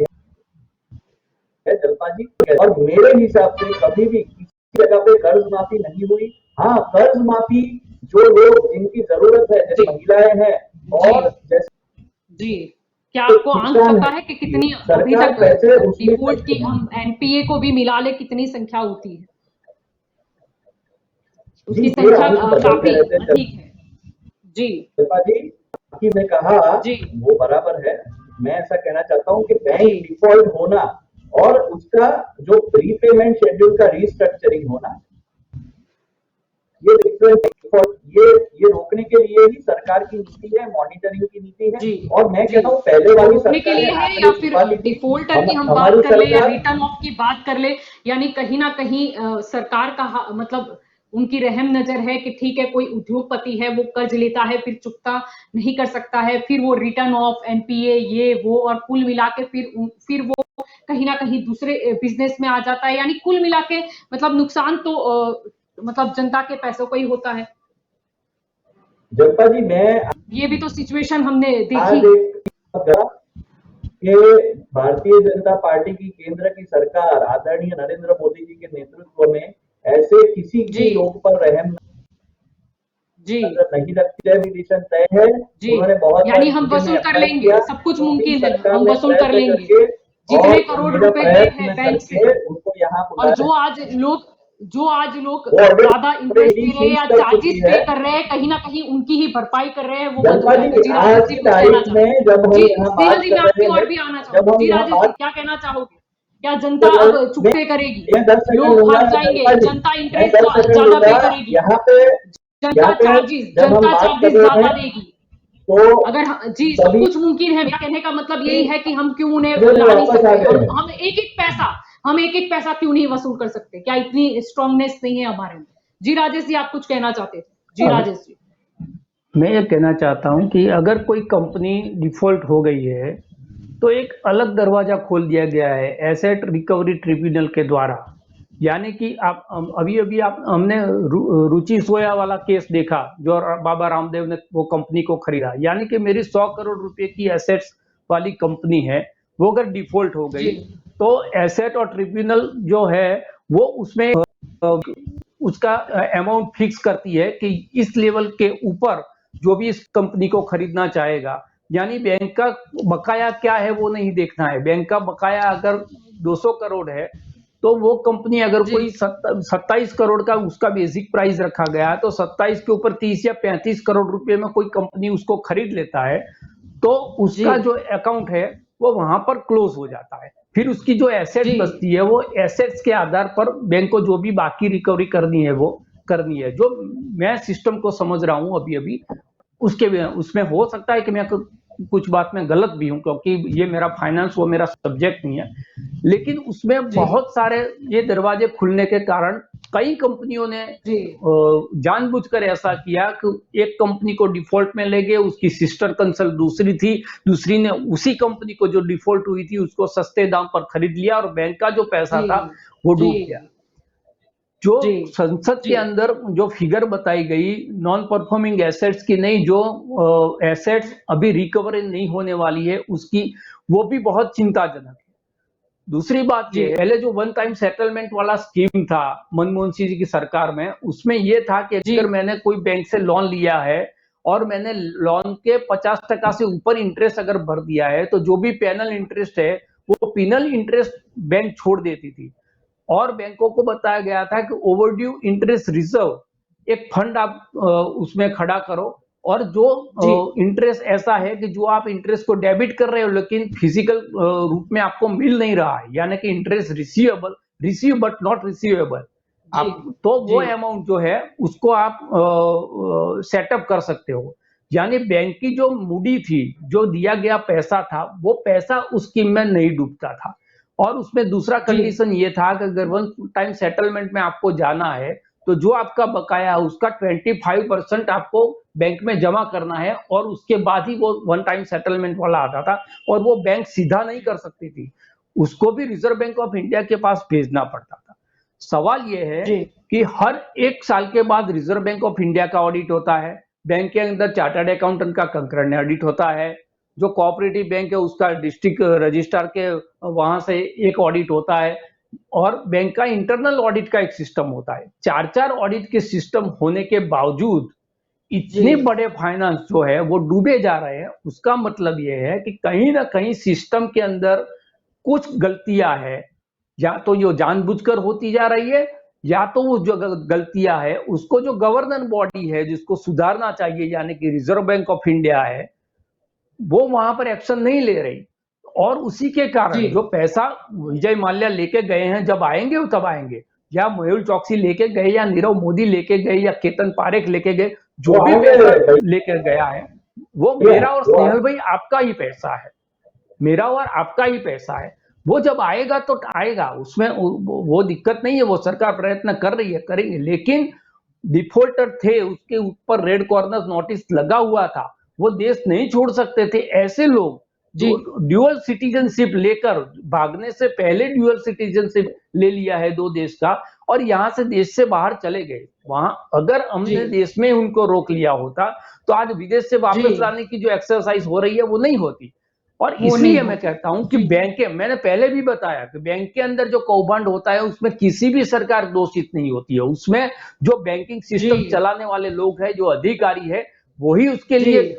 है जल्पा जी। और मेरे हिसाब से कभी भी किसी जगह पे कर्ज माफी नहीं हुई। हाँ, कर्ज माफी जो लोग जिनकी जरूरत है, जैसे महिलाएं हैं और जैसे जी, क्या आपको आंक पता है कि कितनी अभी तक डिफॉल्ट की हम एनपीए को भी मिला ले कितनी संख्या होती है? उसकी संख्या काफी अधिक है। जी जी ने कहा जी वो बराबर है। मैं ऐसा कहना चाहता हूँ कि बैंक डिफॉल्ट होना और उसका जो प्रीपेमेंट शेड्यूल का रीस्ट्रक्चरिंग होना, ये ये रोकने के लिए ही सरकार की नीति है, मॉनिटरिंग की नीति है। जी और मैं जी कहता हूँ पहले वाली रोकने के लिए है या फिर डिफॉल्टर की हम बात हमारी कर ले या सरकार रिटर्न ऑफ की बात कर ले, यानी कहीं ना कहीं सरकार का मतलब उनकी रहम नजर है कि ठीक है कोई उद्योगपति है वो कर्ज लेता है फिर चुकता नहीं कर सकता है, फिर वो रिटर्न ऑफ एनपीए ये वो और कुल मिला के फिर वो कहीं ना कहीं दूसरे बिजनेस में आ जाता है, यानी कुल मिला के मतलब नुकसान तो मतलब जनता के पैसों को ही होता है। जनता जी, मैं ये भी तो सिचुएशन हमने आज देखी। कि भारतीय जनता पार्टी की केंद्र की सरकार आदरणीय नरेंद्र मोदी जी के नेतृत्व में ऐसे किसी भी लोग पर रहम जी नहीं रखती है, मिशन तय है। जी उन्होंने बहुत यानी सारी हम चीजें वसूल में कर apply लेंगे, किया, सब कुछ तो भी मुमकिन है, सरकार हम ने वसूल कर प्रयत्न लेंगे करके जितने और करोड़ मेरा रुपए गए हैं प्रयत्न बैंक से। करके उनको यहाँ और बुलाया। जो आज लोग वो already- ज्यादा इंटरेस्ट दे रहे हैं या already कर चार्जेस चुकी पे है। कर रहे हैं, कहीं ना कहीं उनकी ही भरपाई कर रहे हैं, वो बंद हो जनता जाएगा। जी, जी आज राजेश जी की कुछ कहना तारीख में चाहोगे? जब हम जी यहाँ स्नेहा बात जी कर मैं आपकी रहे ओर हैं, भी आना जब चाहूंगी। हम जी यहाँ राजेश जी बात क्या कहना चाहोगे? क्या जनता अब चुकते करेगी, मैं 10 सेकंड लोग लूंगा हार जाएंगे, जनता जी, जनता मैं इंटरेस्ट 10 सेकंड ज्यादा पे लूंगा करेगी, यहाँ पे जनता जब हम बात कर रहे ज्यादा हैं देगी? तो अगर जी सब सभी कुछ मुमकिन है, मेरा कहने का मतलब यही है कि हम क्यों उन्हें जो ला नहीं वापस आ सकते, गए हैं। हम एक एक पैसा क्यों नहीं वसूल कर सकते? क्या इतनी स्ट्रांगनेस नहीं है हमारे में? जी राजेश जी आप कुछ कहना चाहते थे? जी राजेश जी। मैं ये कहना चाहता हूं कि अगर कोई कंपनी डिफॉल्ट हो गई है तो एक अलग दरवाजा खोल दिया गया है एसेट रिकवरी ट्रिब्यूनल के द्वारा। यानी कि आप अभी अभी आप हमने रुचि सोया वाला केस देखा जो बाबा रामदेव ने वो कंपनी को खरीदा, यानी कि मेरी 100 करोड़ रुपए की एसेट्स वाली कंपनी है, वो अगर डिफॉल्ट हो गई तो एसेट और ट्रिब्यूनल जो है वो उसमें उसका अमाउंट फिक्स करती है कि इस लेवल के ऊपर जो भी इस कंपनी को खरीदना चाहेगा, यानी बैंक का बकाया क्या है वो नहीं देखना है। बैंक का बकाया अगर 200 करोड़ है तो वो कंपनी अगर कोई 27 करोड़ का उसका बेसिक प्राइस रखा गया तो 27 के ऊपर 30 या 35 करोड़ रुपए में कोई कंपनी उसको खरीद लेता है तो उसका जो अकाउंट है वो वहां पर क्लोज हो जाता है। फिर उसकी जो एसेट्स बचती है वो एसेट्स के आधार पर बैंक को जो भी बाकी रिकवरी करनी है वो करनी है। जो मैं सिस्टम को समझ रहा हूं अभी अभी उसमें हो सकता है कि मैं कुछ बात में गलत भी हूं क्योंकि ये मेरा फाइनेंस वो मेरा सब्जेक्ट नहीं है, लेकिन उसमें बहुत सारे ये दरवाजे खुलने के कारण कई कंपनियों ने जानबूझकर ऐसा किया कि एक कंपनी को डिफॉल्ट में ले गए, उसकी सिस्टर कंसल दूसरी थी, दूसरी ने उसी कंपनी को जो डिफॉल्ट हुई थी उसको सस्ते दाम पर खरीद लिया और बैंक का जो पैसा था वो डूब गया। जो संसद के अंदर जो फिगर बताई गई नॉन परफॉर्मिंग एसेट्स की नहीं, जो एसेट्स अभी रिकवरी नहीं होने वाली है उसकी, वो भी बहुत चिंताजनक है। दूसरी बात ये, पहले जो वन टाइम सेटलमेंट वाला स्कीम था मनमोहन सिंह जी की सरकार में, उसमें ये था कि अगर मैंने कोई बैंक से लोन लिया है और मैंने लोन के 50% से ऊपर इंटरेस्ट अगर भर दिया है तो जो भी पेनल इंटरेस्ट है वो पेनल इंटरेस्ट बैंक छोड़ देती थी। और बैंकों को बताया गया था कि ओवरड्यू इंटरेस्ट रिजर्व एक फंड आप उसमें खड़ा करो, और जो इंटरेस्ट ऐसा है कि जो आप इंटरेस्ट को डेबिट कर रहे हो लेकिन फिजिकल रूप में आपको मिल नहीं रहा है, यानी कि interest receive but not receivable, आप तो वो अमाउंट जो है उसको आप सेटअप कर सकते हो। यानी बैंक की जो मूडी थी, जो दिया गया पैसा था, वो पैसा उस स्कीम में नहीं डूबता था। और उसमें दूसरा कंडीशन ये था कि अगर वन टाइम सेटलमेंट में आपको जाना है तो जो आपका बकाया है उसका 25% आपको बैंक में जमा करना है और उसके बाद ही वो वन टाइम सेटलमेंट वाला आता था, और वो बैंक सीधा नहीं कर सकती थी, उसको भी रिजर्व बैंक ऑफ इंडिया के पास भेजना पड़ता था। सवाल ये है कि हर 1 साल के बाद रिजर्व बैंक ऑफ इंडिया का ऑडिट होता है, बैंक के अंदर चार्टर्ड अकाउंटेंट का कंकरेंट ऑडिट होता है, जो कोऑपरेटिव बैंक है उसका डिस्ट्रिक्ट रजिस्ट्रार के वहां से एक ऑडिट होता है, और बैंक का इंटरनल ऑडिट का एक सिस्टम होता है। 4 ऑडिट के सिस्टम होने के बावजूद इतने बड़े फाइनेंस जो है वो डूबे जा रहे हैं। उसका मतलब ये है कि कहीं ना कहीं सिस्टम के अंदर कुछ गलतियां है, या तो ये जानबूझकर होती जा रही है, या तो वो जो गलतियां है उसको जो गवर्नर बॉडी है जिसको सुधारना चाहिए, यानी कि रिजर्व बैंक ऑफ इंडिया है, वो वहां पर एक्शन नहीं ले रही। और उसी के कारण जी जो पैसा विजय माल्या लेके गए हैं, जब आएंगे वो तब आएंगे, या मेहुल चौकसी लेके गए, या नीरव मोदी लेके गए, या केतन पारेख लेके गए, जो वो भी आएंगे पैसा भाई, लेकर गया है वो ये मेरा और वो स्नेहल भाई आपका ही पैसा है, मेरा और आपका ही पैसा है। वो जब आएगा तो आएगा, उसमें वो दिक्कत नहीं है, वो सरकार प्रयत्न कर रही है, करेंगे, लेकिन डिफॉल्टर थे, उसके ऊपर रेड कॉर्नर नोटिस लगा हुआ था, वो देश नहीं छोड़ सकते थे। ऐसे लोग जी जो ड्यूअल सिटीजनशिप लेकर भागने से पहले ड्यूअल सिटीजनशिप ले लिया है 2 देश का, और यहां से देश से बाहर चले गए, वहां अगर जी हमने देश में उनको रोक लिया होता तो आज विदेश से जी वापस लाने की जो एक्सरसाइज हो रही है वो नहीं होती। और वो नहीं इसलिए मैं होती। कहता हूं कि जी बैंक मैंने पहले भी बताया कि बैंक के अंदर जो कौभांड होता है उसमें किसी भी सरकार दोषित नहीं होती है, उसमें जो बैंकिंग जी सिस्टम चलाने वाले लोग हैं, जो अधिकारी है, वही उसके जी लिए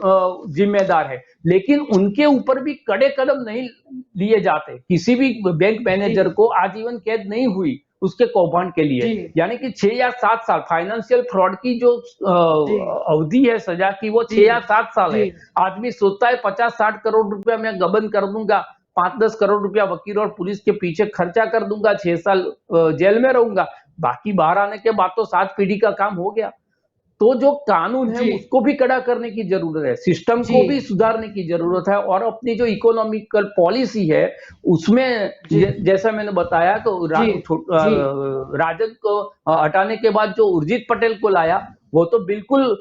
जिम्मेदार है। लेकिन उनके ऊपर भी कड़े कदम नहीं लिए जाते, किसी भी बैंक मैनेजर जी को आजीवन कैद नहीं हुई उसके कौभांड के लिए, जी यानी कि 6 या 7 साल फाइनेंशियल फ्रॉड की जो जी अवधि है सजा की, वो जी 6 या 7 साल जी है। आदमी सोचता है 50-60 करोड़ रुपया मैं गबन कर दूंगा, 5-10 करोड़ रुपया वकील और पुलिस के पीछे खर्चा कर दूंगा, 6 साल जेल में रहूंगा, बाकी बाहर आने के बाद तो 7 पीढ़ी का काम हो गया। तो जो कानून है जी उसको भी कड़ा करने की जरूरत है, सिस्टम जी को भी सुधारने की जरूरत है, और अपनी जो इकोनॉमिकल पॉलिसी है उसमें जी जैसा मैंने बताया तो जी जी राजद को हटाने के बाद जो उर्जित पटेल को लाया, वो तो बिल्कुल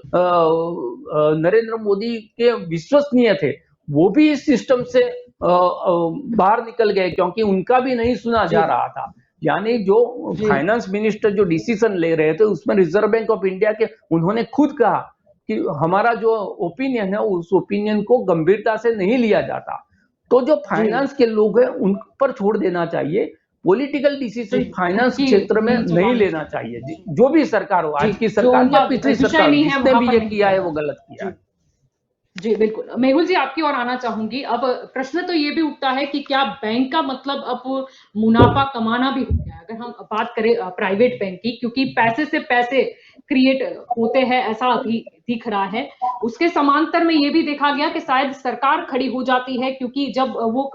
नरेंद्र मोदी के विश्वसनीय थे, वो भी इस सिस्टम से बाहर निकल गए क्योंकि उनका भी नहीं सुना जी जा रहा था। यानी जो जी फाइनेंस मिनिस्टर जो डिसीजन ले रहे थे उसमें रिजर्व बैंक ऑफ इंडिया के उन्होंने खुद कहा कि हमारा जो ओपिनियन है उस ओपिनियन को गंभीरता से नहीं लिया जाता। तो जो जी फाइनेंस के लोग हैं उन पर छोड़ देना चाहिए, पॉलिटिकल डिसीजन जी फाइनेंस उनकी क्षेत्र में नहीं नहीं चलानी लेना चाहिए। चाहिए। जो भी सरकार हो, जी आज की जो सरकार या उनका पिछली विषय सरकार, नहीं है जिसने वहां भी पर ये नहीं किया है चलना वो गलत किया जी है। जी बिल्कुल। मेहुल जी आपकी ओर आना चाहूंगी। अब प्रश्न तो ये भी उठता है कि क्या बैंक का मतलब अब मुनाफा कमाना भी हो गया है? अगर हम बात करें प्राइवेट बैंक की, क्योंकि पैसे से पैसे क्रिएट होते हैं ऐसा अभी दिख रहा है। उसके समांतर में ये भी देखा गया कि शायद सरकार खड़ी हो जाती है, क्योंकि जब वो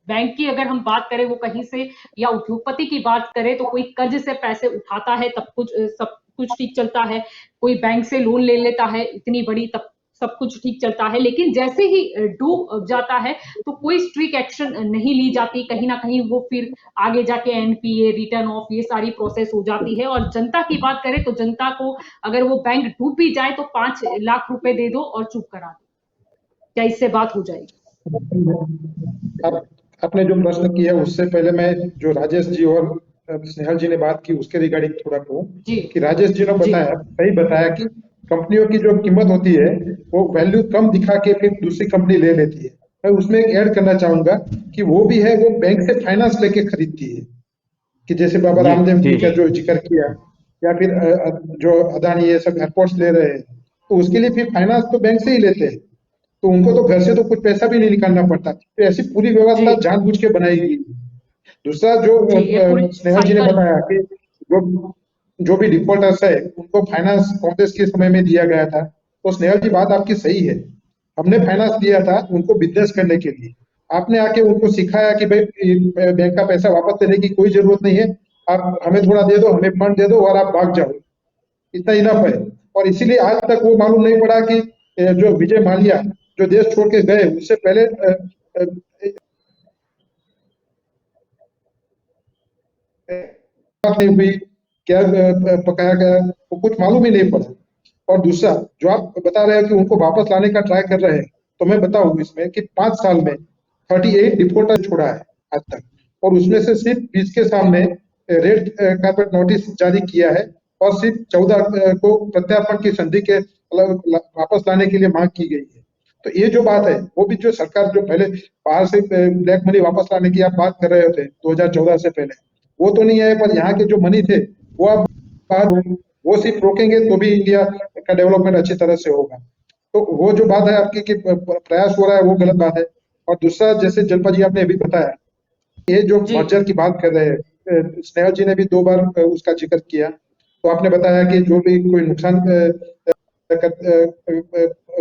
बैंक की अगर हम बात करें वो कहीं से, या उद्योगपति की बात करें तो कोई कर्ज से पैसे उठाता है तब कुछ सब कुछ ठीक चलता है, कोई बैंक से लोन ले लेता है इतनी बड़ी तब सब कुछ ठीक चलता है। लेकिन जैसे ही डूब जाता है तो कोई स्ट्रिक्ट एक्शन नहीं ली जाती, कहीं ना कहीं वो फिर आगे जाके एनपीए, रिटर्न ऑफ, ये सारी प्रोसेस हो जाती है। और जनता की बात करें तो जनता को अगर वो बैंक डूब भी जाए तो 5 लाख रुपए दे दो और चुप करा दो, क्या इससे बात हो जाएगी? आप आपने जो प्रश्न किया उससे पहले मैं जो राजेश जी और स्नेहल जी ने बात की उसके रिगार्डिंग थोड़ा कहूँ जी कि राजेश जी ने जी बताया, सही बताया कि कंपनियों की जो कीमत होती है वो वैल्यू कम दिखा के फिर दूसरी कंपनी ले लेती है। मैं उसमें एक ऐड करना चाहूंगा कि वो भी है, वो बैंक से फाइनेंस लेके खरीदती है, कि जैसे बाबा जी रामदेव जी जी का जी जो जिक्र किया, या फिर जो अदानी ये सब एयरपोर्ट्स ले रहे हैं, तो उसके लिए फिर फाइनेंस तो बैंक से ही लेते हैं, तो उनको तो घर से तो कुछ पैसा भी नहीं निकालना पड़ता, तो ऐसी पूरी जी व्यवस्था जानबूझ के बनाई गई। दूसरा जो जी ये पूरी स्नेहल जी ने साइकिल। बताया कि जो जो भी डिफॉल्टर्स है उनको फाइनेंस कांग्रेस के समय में दिया गया था, तो स्नेहल जी बात आपकी सही है, हमने फाइनेंस दिया था उनको बिजनेस करने के लिए, आपने आके उनको सिखाया कि भाई बैंक का पैसा वापस देने की कोई जरूरत नहीं है, आप हमें थोड़ा दे दो, हमें फंड दे दो और आप भाग जाओ, इतना इनफ है। और इसीलिए आज तक वो मालूम नहीं पड़ा कि जो विजय माल्या जो देश छोड़ के गए उससे पहले नहीं हुई, क्या पकाया गया, वो कुछ मालूम ही नहीं पड़ा। और दूसरा जो आप बता रहे हैं कि उनको वापस लाने का ट्राई कर रहे हैं, तो मैं बताऊं इसमें कि 5 साल में 38 डिफॉल्टर छोड़ा है आज तक, और उसमें से सिर्फ 20 के सामने रेड कार्पेट नोटिस जारी किया है, और सिर्फ 14 को प्रत्यार्पण की संधि के वापस लाने के लिए मांग की गई है। तो ये जो बात है वो भी जो सरकार जो पहले बाहर से ब्लैक मनी वापस लाने की आप बात कर रहे थे 2014 से पहले, वो तो नहीं है, पर यहाँ के जो मनी थे वो आप बाहर वो सिर्फ रोकेंगे तो भी इंडिया का डेवलपमेंट अच्छी तरह से होगा। तो वो जो बात है आपकी कि प्रयास हो रहा है वो गलत बात है। और दूसरा जैसे जलपा जी आपने अभी बताया, ये जो जी मर्जर की बात कर रहे हैं, स्नेहल जी ने भी 2 बार उसका जिक्र किया, तो आपने बताया कि जो भी कोई नुकसान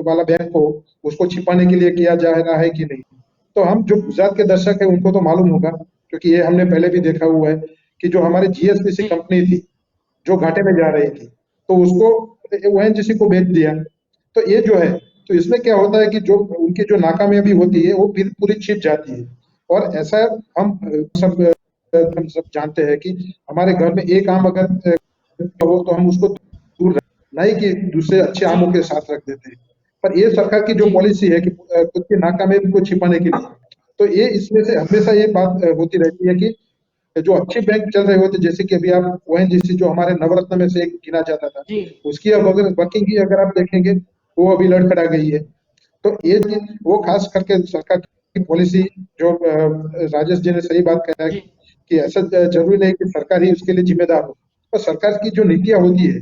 वाला बैंक हो उसको छिपाने के लिए किया जा रहा है कि नहीं। तो हम जो गुजरात के दर्शक है उनको तो मालूम होगा, क्योंकि ये हमने पहले भी देखा हुआ है कि जो हमारे जीएसपीसी जी कंपनी थी जो घाटे में जा रही थी, तो उसको ओएनजीसी को बेच दिया। तो ये जो है, तो इसमें क्या होता है कि जो उनकी जो नाकामयाबी होती है वो फिर पूरी छिप जाती है। और ऐसा हम सब जानते हैं कि हमारे घर में एक आम अगर हो तो हम उसको दूर रख, नहीं कि दूसरे अच्छे जी आमों के साथ रख देते हैं। पर ये सरकार की जो जी पॉलिसी है कि खुद की नाकामयाबी को छिपाने के लिए, तो ये इसमें से हमेशा ये बात होती रहती है कि जो अच्छे बैंक चल रहे होते, जैसे कि अभी आप ओएनजीसी जो हमारे नवरत्न में से एक गिना जाता था, जी उसकी अब अगर वर्किंग की अगर आप देखेंगे, वो अभी लड़खड़ा गई है। तो ये चीज वो खास करके सरकार की पॉलिसी, जो राजेश जी ने सही बात कहा है जी कि ऐसा जरूरी नहीं कि सरकार ही उसके लिए जिम्मेदार हो, तो सरकार की जो नीतियां होती है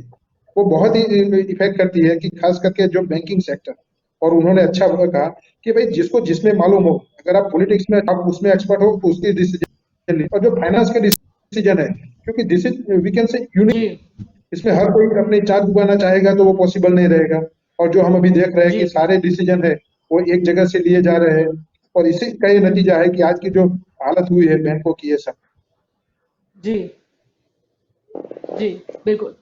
वो बहुत ही इफेक्ट करती है कि खास करके जो बैंकिंग सेक्टर। और उन्होंने अच्छा कहा कि भाई जिसको जिसमें मालूम हो, अगर आप पॉलिटिक्स में आप उसमें एक्सपर्ट हो तो उसकी डिसीजन ली, और जो फाइनेंस का डिसीजन है, क्योंकि this is we can say unique, जी इसमें हर कोई अपने चार्ज उगाना चाहेगा तो वो पॉसिबल नहीं रहेगा। और जो हम अभी देख रहे हैं जी कि सारे डिसीजन है वो एक जगह से लिए जा रहे हैं, और इसी का ये नतीजा है कि आज की जो हालत हुई है बैंकों की, ये सब। जी जी बिल्कुल।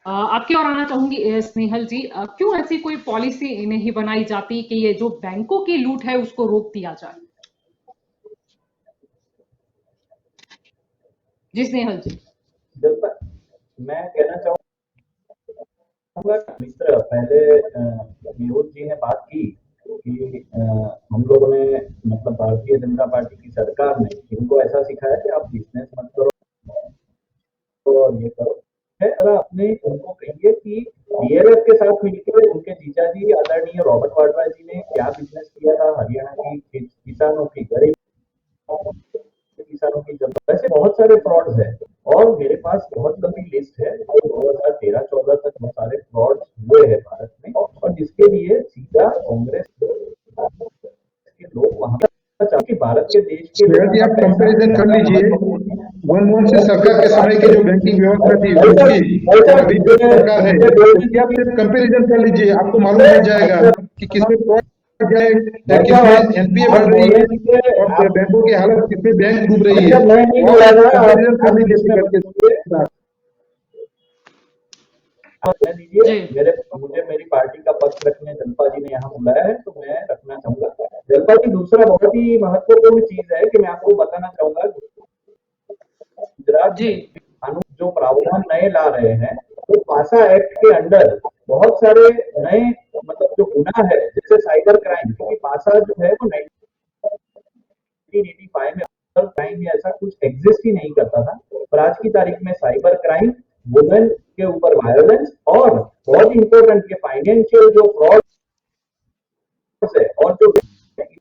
आपकी ओर आना चाहूंगी स्नेहल जी, क्यों ऐसी कोई पॉलिसी नहीं बनाई जाती कि ये जो बैंकों की लूट है उसको रोक दिया जाए? जी स्नेहल जी। जब तक मैं कहना चाहूंगा, मित्र पहले मेहुल जी ने बात की कि हम लोगों ने, मतलब भारतीय जनता पार्टी की सरकार ने इनको ऐसा सिखाया कि आप बिजनेस मत करो और ये करो है। अगर अपने उनको कहिए कि डीएलएफ के साथ मिलकर उनके जीजा जी आदरणीय रॉबर्ट वाड्रा जी ने क्या बिजनेस किया था हरियाणा की किसानों की, गरीब किसानों की जनता, वैसे बहुत सारे फ्रॉड्स है। और मेरे पास बहुत लंबी लिस्ट है जो 2013-14 तक बहुत सारे फ्रॉड्स हुए हैं भारत में, और जिसके लिए सीधा कांग्रेस के लोग वहां पर कि भारत के देश के शेयर लोगों जी का आप पैसा कंपैरिजन कर ज्यादा लीजिए महत्वपूर्ण है। मनमोहन सिंह सरकार के समय की जो बैंकिंग व्यवस्था थी सर, उसकी, सर, और अभी जो सरकार है मुझे बोलने उसकी आप दीजिए। सिर्फ कंपैरिजन कर लीजिए, आपको मालूम पड़ जाएगा कि किसमें फ्रॉड है, किसमें एनपीए आप बढ़ रही बोलने है, दीजिए। और आप, बैंकों की हालत किसमें बैंक डूब रही है। जब मैं नहीं वो आप बोला था, कंपैरिजन कर आप लीजिए बीच में फिगर मत के बोलिए। साथ। आप कह दीजिए, मुझे मेरी पार्टी का पक्ष रखने जलपा जी ने यहाँ बुलाया है तो मैं रखना चाहूंगा। जलपा जी, दूसरा बहुत ही महत्वपूर्ण चीज है कि मैं आपको बताना चाहूंगा, गुजरात जी में कानून जो प्रावधान नए ला रहे हैं, तो पासा एक्ट के अंडर बहुत सारे नए, मतलब जो गुना है जैसे साइबर क्राइम, क्योंकि पासा जो है वो 1985 में क्राइम या ऐसा कुछ एग्जिस्ट ही नहीं करता था, पर आज की तारीख में साइबर क्राइम, वुमेन के ऊपर वायलेंस, और बहुत इंपॉर्टेंट के फाइनेंशियल जो फ्रॉड है, और जो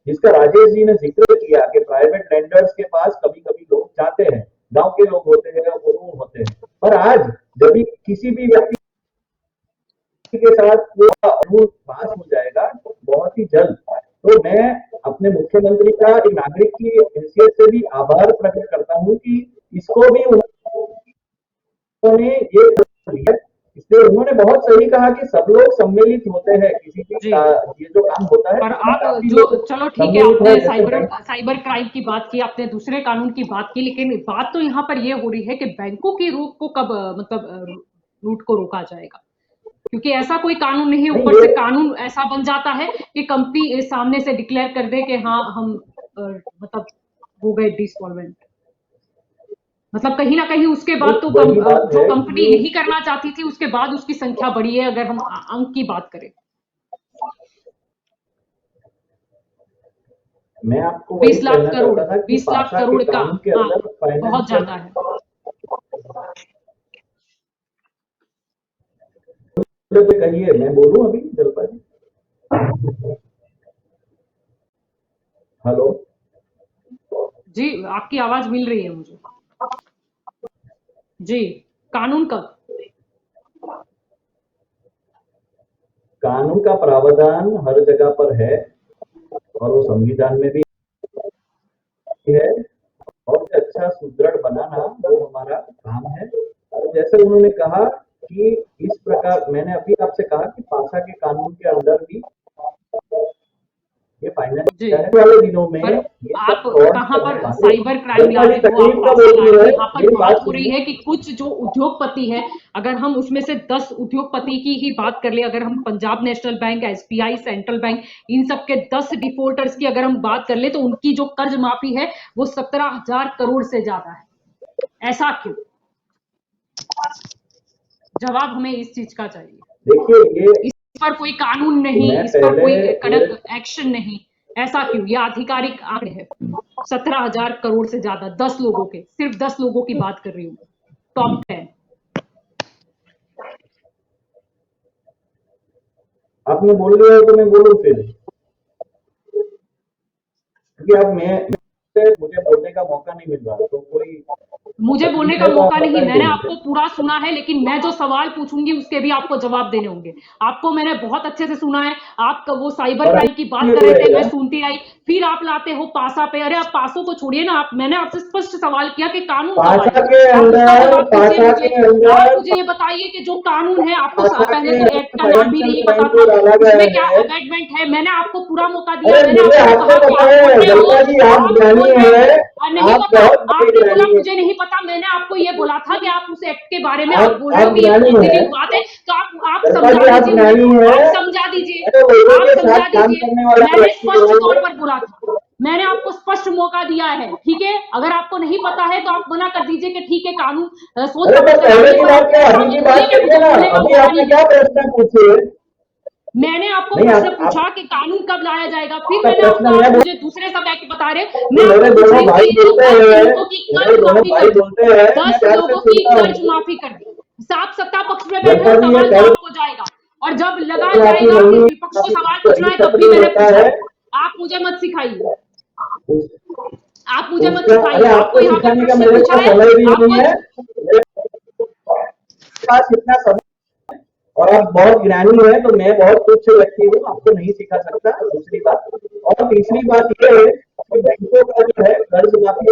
जिसका राजेश जी ने जिक्र किया कि प्राइवेट लेंडर्स के पास कभी कभी लोग जाते हैं, गांव के लोग होते हैं, गुरु होते हैं, पर आज जब भी किसी भी व्यक्ति के साथ वो रूल पास हो जाएगा बहुत ही जल्द, तो मैं अपने मुख्यमंत्री का एक नागरिक की हैसियत से भी आभार प्रकट करता हूं कि इसको भी उन्होंने ये लिया। इसलिए उन्होंने बहुत सही कहा कि सब लोग सम्मिलित होते हैं किसी भी जी ये जो काम होता है, पर इसमें आप काफी जो, लोग चलो ठीक है, सम्मिलित है, आपने जैसे साइबर बैंक। साइबर क्राइम की बात की, आपने दूसरे कानून की बात की, लेकिन बात तो यहाँ पर ये हो रही है कि बैंकों की रोक को कब मतलब लूट को रोका जाएगा? क्योंकि ऐसा कोई कानून नहीं है, नहीं ऊपर ये से कानून ऐसा बन जाता है कि कंपनी सामने से डिक्लेयर कर दे कि हाँ हम मतलब हो गए डिसॉल्वेंट। मतलब कहीं ना कहीं उसके बाद नहीं तो वही बात जो है कंपनी कि नहीं करना चाहती थी उसके बाद उसकी संख्या बढ़ी है, अगर हम अंक की बात करें। मैं आपको वही 20 लाख कहना करोड़, चाहता था कि 20 लाख पासा के करोड़ का, कानून के हाँ अंदर बहुत फाइनेंशियल, ज्यादा है। कहिए, मैं बोलूं अभी जलपा जी? हेलो। जी आपकी आवाज मिल रही है मुझे। जी कानून का, कानून का प्रावधान हर जगह पर है, और वो संविधान में भी है, और अच्छा सुदृढ़ बनाना वो हमारा काम है। और जैसे उन्होंने कहा कि इस प्रकार, मैंने अभी आपसे कहा कि पासा के कानून के अंदर भी ये फाइनेंस जी वाले दिनों में पर ये सब आप फ्रॉड कहाँ पर करने वाले साइबर क्राइम मेरी लाते हो, आप तकलीफ का पैसे बोल लाए रहे हो। हैं, यहाँ पर मेरी बात बात हो रही है कि कुछ जो उद्योगपति है, अगर हम उसमें से 10 उद्योगपति की ही बात कर ले, अगर हम Punjab national bank, SBI, central bank, इन सब के 10 डिफॉल्टर्स की अगर हम बात कर ले, तो उनकी जो कर्ज माफी है वो 17,000 करोड़ से ज्यादा है। ऐसा क्यों? जवाब हमें इस चीज का चाहिए। देखिए इस पर कोई कानून नहीं, मैं इस पर कोई पहले कड़क एक्शन नहीं, ऐसा क्यों? ये आधिकारिक आंकड़े हैं, 17,000 करोड़ से ज्यादा, 10 लोगों के, सिर्फ 10 लोगों की बात कर रही हूँ, टॉप 10। आपने बोल लिया है तो मैं बोलूं फिर, क्योंकि अब मुझे बोलने का मौका नहीं मिल रहा, तो कोई मुझे बोलने तकलीफ का है तो आप मौका नहीं, मैंने बताइए आपको मुझे। पूरा सुना है, लेकिन मैं जो सवाल पूछूंगी उसके भी आपको जवाब देने होंगे। आपको मैंने बहुत अच्छे से सुना है, आप वो साइबर और क्राइम की बात ये कर रहे थे, मैं रहेगा सुनती आई, फिर आप लाते हो पासा पे। अरे आप पासों को छोड़िए ना, आप, मैंने आपसे स्पष्ट सवाल किया कि कानून कब पासा आएगा, के आप उसका अंदर जवाब दीजिए पासा मुझे। के आप अंदर मुझे ये बताइए कि जो कानून है, आपको पासा पहले के तो अंदर एक्ट का नाम भी फाइनेंशियल नहीं क्राइम पता को था, डाला गया उसमें क्या है। अमेंडमेंट है, मैंने आपको पूरा मौका दिया, अरे मैंने मुझे आपको आपसे कहा कि पता आप है बोल रहे हो, ललिता जी, आप आप ज्ञानी बोल रहे हो है, नहीं आप पता। बहुत बड़े आपने बोला ज्ञानी है, मुझे नहीं पता, मैंने आपको ये बोला था कि आप उस एक्ट के बारे में आप बोल रहे हो आप कि ये ज्ञानी है, पॉजिटिव बात है, तो आप ललिता समझा जी आप दीजिए मुझे, ज्ञानी है। आप समझा दीजिए, अरे लोगों आप के समझा साथ काम दीजिए। करने वाला मैंने व्यक्ति स्पष्ट हो, तौर पर बोला था, मैंने आपको स्पष्ट मौका दिया है, ठीक है? अगर आपको नहीं पता है तो आप मना कर दीजिए कि ठीक है, कानून सोच अरे समझ तो कर पहले डालिए, की पर बात आप क्या ऐसा अभी की मत बात बोलिए कि करिए मुझे ना, बोलने का अभी मौका आपने नहीं क्या दिया। प्रश्न पूछे? मैंने आपको नहीं प्रश्न आप पूछा कि कानून कब लाया जाएगा, फिर आपका मैंने आपको, प्रश्न आप मैं मुझे दूसरे सब एक्ट बता रहे, मैं जो आपको मेरे पूछ दोनों रही हूँ कि भाई ये जो बोलते 10 हैं, लोगों की मेरे कर्ज दोनों माफी भाई कर दी, बोलते हैं, मैं 10 प्यार से लोगों की सुनता कर्ज हूँ। माफी कर दी, साफ सत्ता पक्ष में बैठे जब हो, तक ये सवाल तो कर्ज आपको जाएगा, और जब लगा माफी जाएगा कि नहीं, विपक्ष को सवाल पूछना है तब भी रीसफलिंग मैंने होता पूछा है, है। आप मुझे मत सिखाइए, आप मुझे मत उसका सिखाइए, अरे आपको आपको यहाँ पर सिखाने का प्रश्न मेरे पूछा पास है, समय भी नहीं आपको है, मेरे पास इतना समय, और आप बहुत ज्ञानी है तो मैं बहुत तुच्छ व्यक्ति हूँ, आपको नहीं सिखा सकता, दूसरी बात। और तीसरी बात ये है कि बैंकों का जो है कर्ज माफी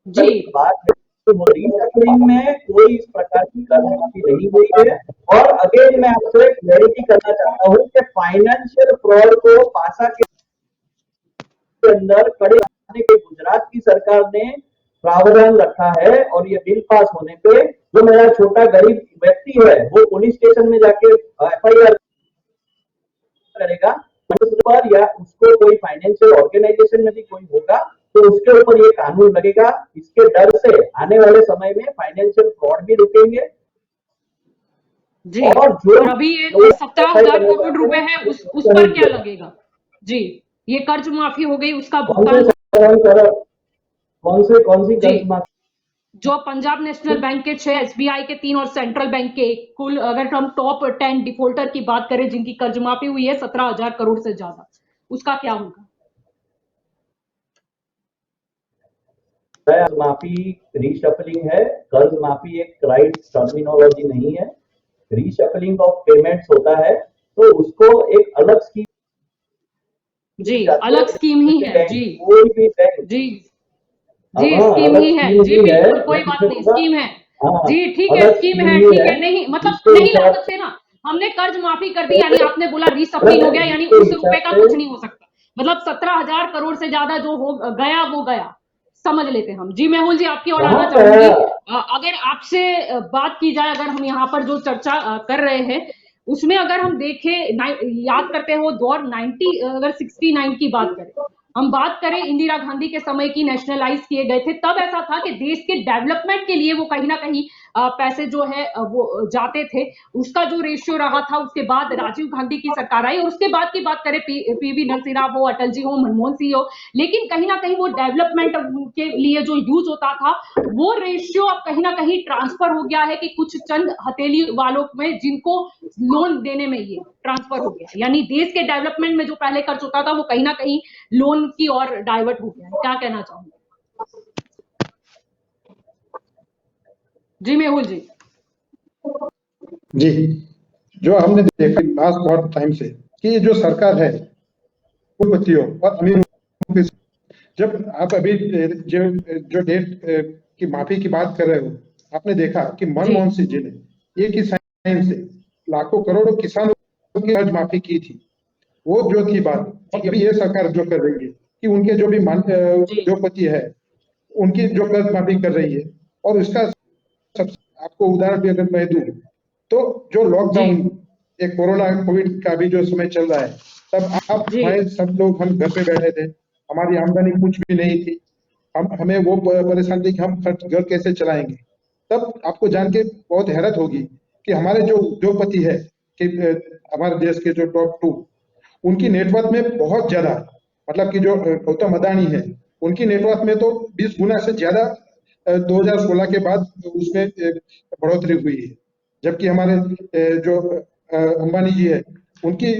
जी बात है, तो वो रीसफलिंग में कोई इस प्रकार की कर्ज माफी नहीं हुई है। और अगेन मैं आपसे क्लैरिटी करना चाहता हूँ कि फाइनेंशियल फ्रॉड को पासा के अंदर कड़े करने के गुजरात की सरकार ने प्रावधान रखा है, और ये बिल पास होने पे जो मेरा छोटा गरीब व्यक्ति है वो पुलिस स्टेशन में जाके एफआईआर करेगा उस पर, या उसको कोई फाइनेंशियल ऑर्गेनाइजेशन में भी कोई होगा तो उसके ऊपर ये कानून लगेगा। इसके डर से आने वाले समय में फाइनेंशियल फ्रॉड भी रुकेंगे, जी और जो और अभी ये लोग 17,000 करना करोड़ चाहते रुपए हैं है, उस उसको नहीं पर क्या मिलेगा। लगेगा? जी, ये कर्ज माफी हो गई, उसका कौन से भुगतान, कौन सी जी, कर्ज माफी? जो पंजाब नेशनल बैंक के 6, एसबीआई के 3 और सेंट्रल बैंक के कुल, अगर हम टॉप 10 डिफॉल्टर की बात करें जिनकी कर्ज माफी हुई है 17,000 करोड़ से ज्यादा, उसका क्या होगा? कर्ज माफी रीशफलिंग है, कर्ज माफी एक राइट टर्मिनोलॉजी नहीं है। रीशफलिंग ऑफ पेमेंट्स होता है तो उसको एक अलग स्कीम जी, जाती है, अलग स्कीम ही है, बैंक जी कोई भी बैंक, जी जी, हाँ स्कीम अलग ही है, स्कीम जी ही है, बिल्कुल, कोई मैं बात तुझे नहीं, दूंगा। स्कीम है, हाँ जी ठीक है, अलग स्कीम स्कीम है, ही ठीक है है, नहीं मतलब जिसके नहीं ला हिसाब सकते ना, हमने कर्ज माफी कर दी, यानी आपने बोला रीसफलिंग हो गया, यानी जिसके उस रुपए हिसाब का से कुछ नहीं हो सकता, मतलब 17,000 करोड़ से ज्यादा जो हो गया वो गया, समझ लेते हम। जी मेहुल जी, आपकी ओर कहाँ आना चाहूंगी। गया। अगर आपसे बात की जाए, अगर हम यहाँ पर जो चर्चा कर रहे हैं उसमें अगर हम देखें, याद करते हो दौर 90, अगर 69 की बात करें, हम बात करें इंदिरा गांधी के समय की, नेशनलाइज किए गए थे, तब ऐसा था कि देश के डेवलपमेंट के लिए वो कहीं ना कहीं पैसे जो है वो जाते थे, उसका जो रेशियो रहा था। उसके बाद राजीव गांधी की सरकार आई, और उसके बाद की बात करें पीवी नरसिम्हा राव हो, अटल जी हो, मनमोहन सिंह हो, लेकिन कहीं ना कहीं वो डेवलपमेंट के लिए जो यूज होता था वो रेशियो अब कहीं ना कहीं ट्रांसफर हो गया है कि कुछ चंद हथेली वालों में, जिनको लोन देने में ये ट्रांसफर हो गया, यानी देश के डेवलपमेंट में जो पहले खर्च होता था वो कहीं ना कहीं लोन की ओर डाइवर्ट हो गया है। क्या कहना चाहूंगे? जी मेहुल जी। जी, जो हमने देखा लास्ट बहुत टाइम से कि ये जो सरकार है उद्योगपतियों और अमीरों के, जब आप अभी जो जो डेट की माफी की बात कर रहे हो, आपने देखा कि जी मनमोहन सिंह जी ने एक ही साइन से लाखों करोड़ों किसानों की कर्ज माफी की थी, वो जो थी बात, और अभी ये सरकार जो कर रही है कि उनके जो भी जी उद्योगपति है उनकी जो कर्ज माफी कर रही है। और इसका सबसे आपको उदाहरण भी अगर मैं दूं तो जो जी लॉकडाउन, एक कोरोना कोविड का भी जो समय चल रहा है, तब आप जी मैं सब लोग हम घर पे बैठे थे, हमारी आमदनी कुछ भी नहीं थी, हम हमें वो परेशानी थी कि हम खर्च घर कैसे चलाएंगे। तब आपको जान के बहुत हैरत होगी कि हमारे जो उद्योगपति है कि हमारे देश के जो टॉप 2, उनकी नेटवर्थ में बहुत ज्यादा, मतलब कि जो गौतम अदानी है, उनकी नेटवर्थ में तो 20 गुना से ज्यादा 2016 के बाद उसमें बढ़ोतरी हुई है। जबकि हमारे जो अंबानी जी है, उनकी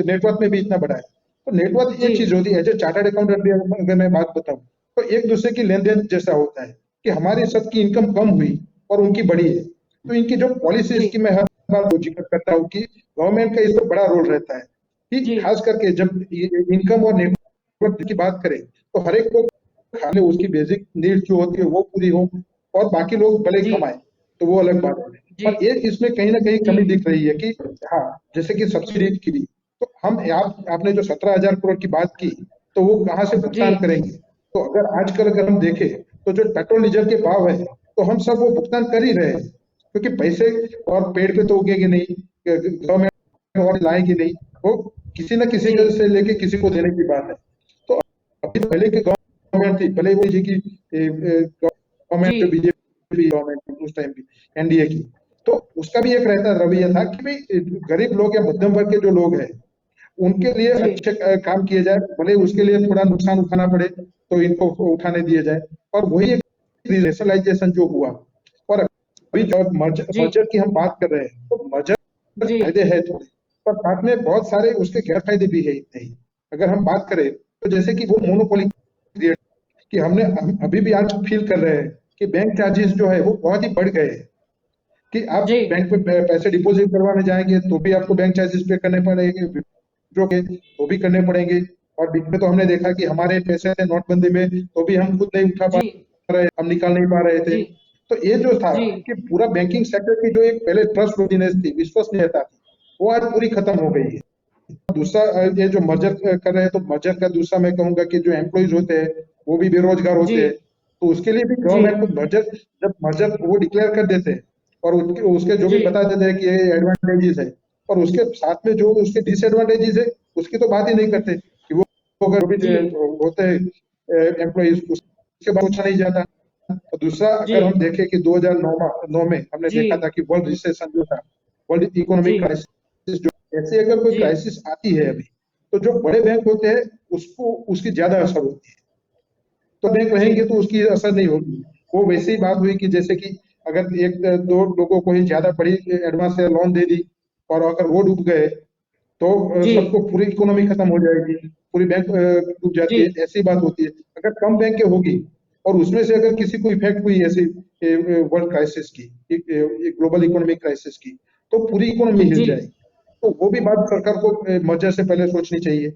नेटवर्थ में भी इतना बड़ा है। तो नेटवर्थ जी एक चीज होती है, एज ए चार्टर्ड अकाउंटेंट भी अगर मैं बात बताऊं तो एक दूसरे की लेन देन जैसा होता है कि हमारी सबकी इनकम कम हुई और उनकी बढ़ी है। तो इनकी जो पॉलिसी जी इसकी मैं हर बार जिक्र करता हूँ कि गवर्नमेंट का इसमें बड़ा रोल रहता है कि जी खास करके जब इनकम और नेटवर्क की बात करें तो हर एक को खाने उसकी बेसिक नीड्स जो होती है वो पूरी हो, और बाकी लोग भले जी कमाए तो वो अलग बात है। जी पर एक इसमें कहीं ना कहीं जी कमी दिख रही है कि हाँ, जैसे कि सब्सिडी की भी, तो हम आपने जो 17,000 करोड़ की बात की, तो वो कहाँ से जी भुगतान करेंगे। तो अगर आजकल अगर हम देखें तो जो पेट्रोल डीजल के भाव है, तो हम सब वो भुगतान कर ही रहे हैं, क्योंकि पैसे और पेड़ पे तो उगेंगे नहीं, गवर्नमेंट और लाएगी नहीं, वो किसी न किसी जी जगह से लेके किसी को देने की बात है। तो अभी तो पहले की गवर्नमेंट थी, भले वो जी की जी गवर्नमेंट, बीजेपी गवर्नमेंट उस टाइम भी, एनडीए की, तो उसका भी एक रहता रवैया था कि भाई गरीब लोग या मध्यम वर्ग के जो लोग हैं उनके लिए जी अच्छे काम किए जाए, भले उसके लिए थोड़ा नुकसान उठाना पड़े तो इनको उठाने दिए जाए। और वही एक नेशनलाइजेशन जो हुआ। और अभी जो जी मर्जर की हम बात कर रहे हैं, तो मर्जर जी फायदे है थोड़े, पर साथ में बहुत सारे उसके गैर फायदे भी है इतने ही। अगर हम बात करें तो जैसे कि वो मोनोपोली क्रिएट, कि हम अभी भी आज फील कर रहे हैं कि बैंक चार्जेस जो है वो बहुत ही बढ़ गए हैं, कि आप जी बैंक में पैसे डिपॉजिट करवाने जाएंगे तो भी आपको बैंक चार्जेस पे करने पड़ेंगे, विड्रॉ के तो भी करने पड़ेंगे। और बीच में तो हमने देखा कि हमारे पैसे थे नोटबंदी में, तो भी हम खुद नहीं उठा पा जी रहे, हम निकाल नहीं पा रहे थे। जी तो ये जो था जी कि पूरा बैंकिंग सेक्टर की जो एक पहले ट्रस्टवर्दीनेस थी, विश्वसनीयता थी, वो आज पूरी खत्म हो गई है। दूसरा ये जो मर्जर कर रहे हैं, तो मर्जर का दूसरा मैं कहूंगा कि जो एम्प्लॉइज होते हैं वो भी बेरोजगार जी होते हैं। तो उसके लिए भी जी गवर्नमेंट को मर्जर, जब मर्जर वो डिक्लेयर कर देते हैं और उसके जो भी जी बता देते हैं कि ये एडवांटेजेस है, और उसके साथ में जो उसके डिसएडवांटेजेस है उसकी तो बात ही नहीं करते कि वो अगर भी जी होते हैं एम्प्लॉइज, उसके बाद पूछा नहीं जाता। और दूसरा जी अगर हम देखें कि 2009 में हमने जी देखा था कि वर्ल्ड रिसेशन जो था, वर्ल्ड इकोनॉमिक जी क्राइसिस जो, ऐसे अगर कोई जी क्राइसिस आती है अभी, तो जो बड़े बैंक होते हैं उसको उसकी ज्यादा असर होती है। तो बैंक जी रहेंगे तो उसकी असर नहीं होगी। वो वैसे ही बात हुई कि जैसे कि अगर एक दो लोगों को ही ज्यादा बड़ी एडवांस लोन दे दी और अगर वो डूब गए तो जी सबको पूरी इकोनॉमी खत्म हो जाएगी, पूरी बैंक डूब जी जाती है, ऐसी बात होती है। अगर कम बैंक के होगी और उसमें से अगर किसी को इफेक्ट हुई ऐसी वर्ल्ड क्राइसिस की, ग्लोबल इकोनॉमिक क्राइसिस की, तो पूरी इकोनॉमी हिल जी जाएगी। तो वो भी बात सरकार को मर्जर से पहले सोचनी चाहिए।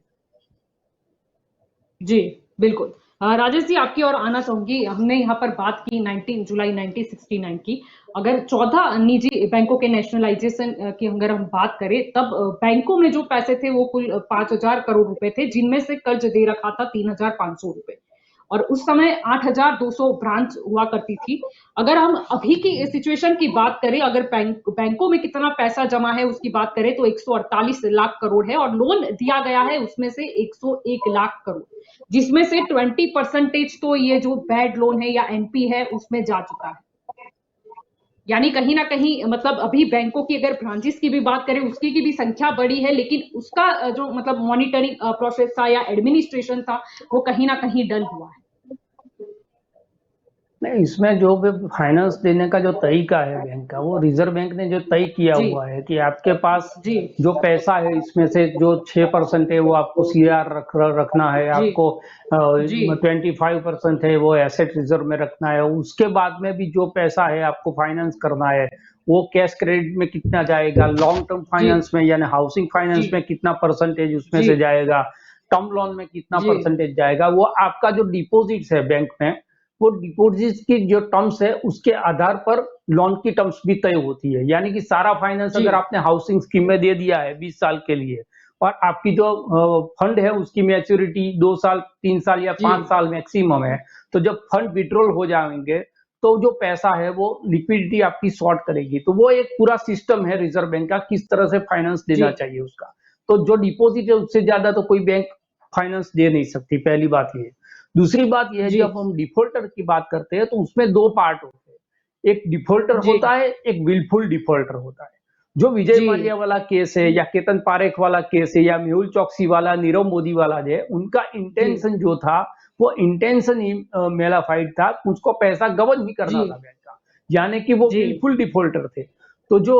जी, बिल्कुल। राजेश जी आपकी ओर आना चाहूँगी। हमने यहाँ पर बात की 19 जुलाई 1969 की। अगर 14 निजी बैंकों के नेशनलाइजेशन की अगर हम बात करें, तब बैंकों में जो पैसे थे वो कुल 5,000 करोड़ रुपए थे, जिनमें से कर्ज दे रखा था 3,500 रुपए। और उस समय 8,200 ब्रांच हुआ करती थी। अगर हम अभी की सिचुएशन की बात करें, अगर बैंकों में कितना पैसा जमा है उसकी बात करें, तो 148 लाख करोड़ है, और लोन दिया गया है उसमें से 101 लाख करोड़, जिसमें से 20% तो ये जो बैड लोन है या एनपी है उसमें जा चुका है। यानी कहीं ना कहीं मतलब अभी बैंकों की अगर ब्रांचेस की भी बात करें, उसकी की भी संख्या बड़ी है, लेकिन उसका जो मतलब मॉनिटरिंग प्रोसेस था या एडमिनिस्ट्रेशन था, वो कहीं ना कहीं डल हुआ है। नहीं, इसमें जो भी फाइनेंस देने का जो तरीका है बैंक का, वो रिजर्व बैंक ने जो तय किया जी हुआ है कि आपके पास जी जो पैसा है इसमें से जो 6% है वो आपको सीआर रखना है, जी आपको जी 25% है वो एसेट रिजर्व में रखना है। उसके बाद में भी जो पैसा है आपको फाइनेंस करना है, वो कैश क्रेडिट में कितना जाएगा, लॉन्ग टर्म जी फाइनेंस में यानी हाउसिंग जी फाइनेंस में कितना परसेंटेज उसमें जी से जाएगा, टर्म लोन में कितना जी परसेंटेज जाएगा, वो आपका जो डिपॉजिट्स है बैंक में, वो डिपॉजिट की जो टर्म्स है उसके आधार पर लोन की टर्म्स भी तय होती है। यानी कि सारा फाइनेंस जी अगर आपने हाउसिंग स्कीम में दे दिया है 20 साल के लिए, और आपकी जो फंड है उसकी मैच्योरिटी 2 साल 3 साल या 5 साल मैक्सिमम है, तो जब फंड विड्रॉल हो जाएंगे तो जो पैसा है वो लिक्विडिटी आपकी शॉर्ट करेगी। तो वो एक पूरा सिस्टम है रिजर्व बैंक का, किस तरह से फाइनेंस देना चाहिए उसका। तो जो डिपॉजिट है उससे ज्यादा तो कोई बैंक फाइनेंस दे नहीं सकती, पहली बात ये। दूसरी बात यह है, जब हम डिफॉल्टर की बात करते हैं तो उसमें 2 पार्ट होते हैं, एक डिफॉल्टर होता है, एक विलफुल डिफॉल्टर होता है। जो विजय माल्या वाला केस है या केतन पारेख वाला केस है या मेहुल चौकसी वाला, नीरव मोदी वाला है, उनका इंटेंशन जो था वो इंटेंशन ही मेलाफाइड था, उसको पैसा गबन ही करना था बैंक का, यानी कि वो विलफुल डिफॉल्टर थे। तो जो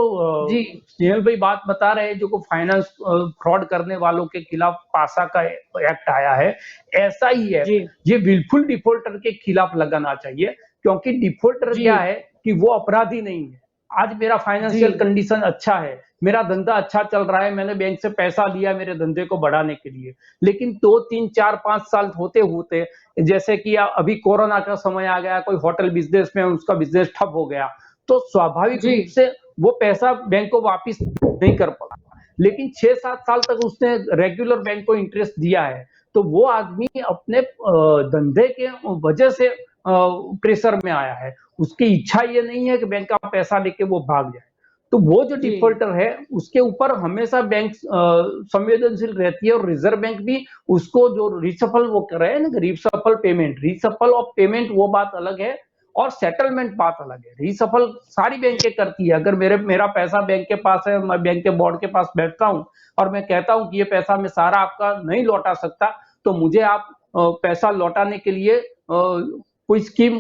स्नेहल भाई बात बता रहे हैं, जो फाइनेंस फ्रॉड करने वालों के खिलाफ पासा का एक्ट आया है, ऐसा ही है, ये विलफुल डिफॉल्टर के खिलाफ लगाना चाहिए, क्योंकि डिफॉल्टर क्या है कि वो अपराधी नहीं है। आज मेरा फाइनेंशियल कंडीशन अच्छा है, मेरा धंधा अच्छा चल रहा है, मैंने बैंक से पैसा लिया मेरे धंधे को बढ़ाने के लिए, लेकिन 2, 3, 4, 5 साल होते होते, जैसे कि अभी कोरोना का समय आ गया, कोई होटल बिजनेस में उसका बिजनेस ठप हो गया, तो स्वाभाविक रूप से वो पैसा बैंक को वापस नहीं कर पाता। लेकिन 6-7 साल तक उसने रेगुलर बैंक को इंटरेस्ट दिया है, तो वो आदमी अपने धंधे के वजह से प्रेशर में आया है, उसकी इच्छा ये नहीं है कि बैंक का पैसा लेके वो भाग जाए। तो वो जो डिफॉल्टर है उसके ऊपर हमेशा बैंक संवेदनशील रहती है, और रिजर्व बैंक भी उसको जो रिसफल वो कर रहे हैं ना, रिसफल ऑफ पेमेंट वो बात अलग है, और सेटलमेंट बात अलग है। रिसफल सारी बैंकें करती है। अगर मेरा पैसा बैंक के पास है, मैं बैंक के बोर्ड के पास बैठता हूं और मैं कहता हूं कि ये पैसा मैं सारा आपका नहीं लौटा सकता, तो मुझे आप पैसा लौटाने के लिए कोई स्कीम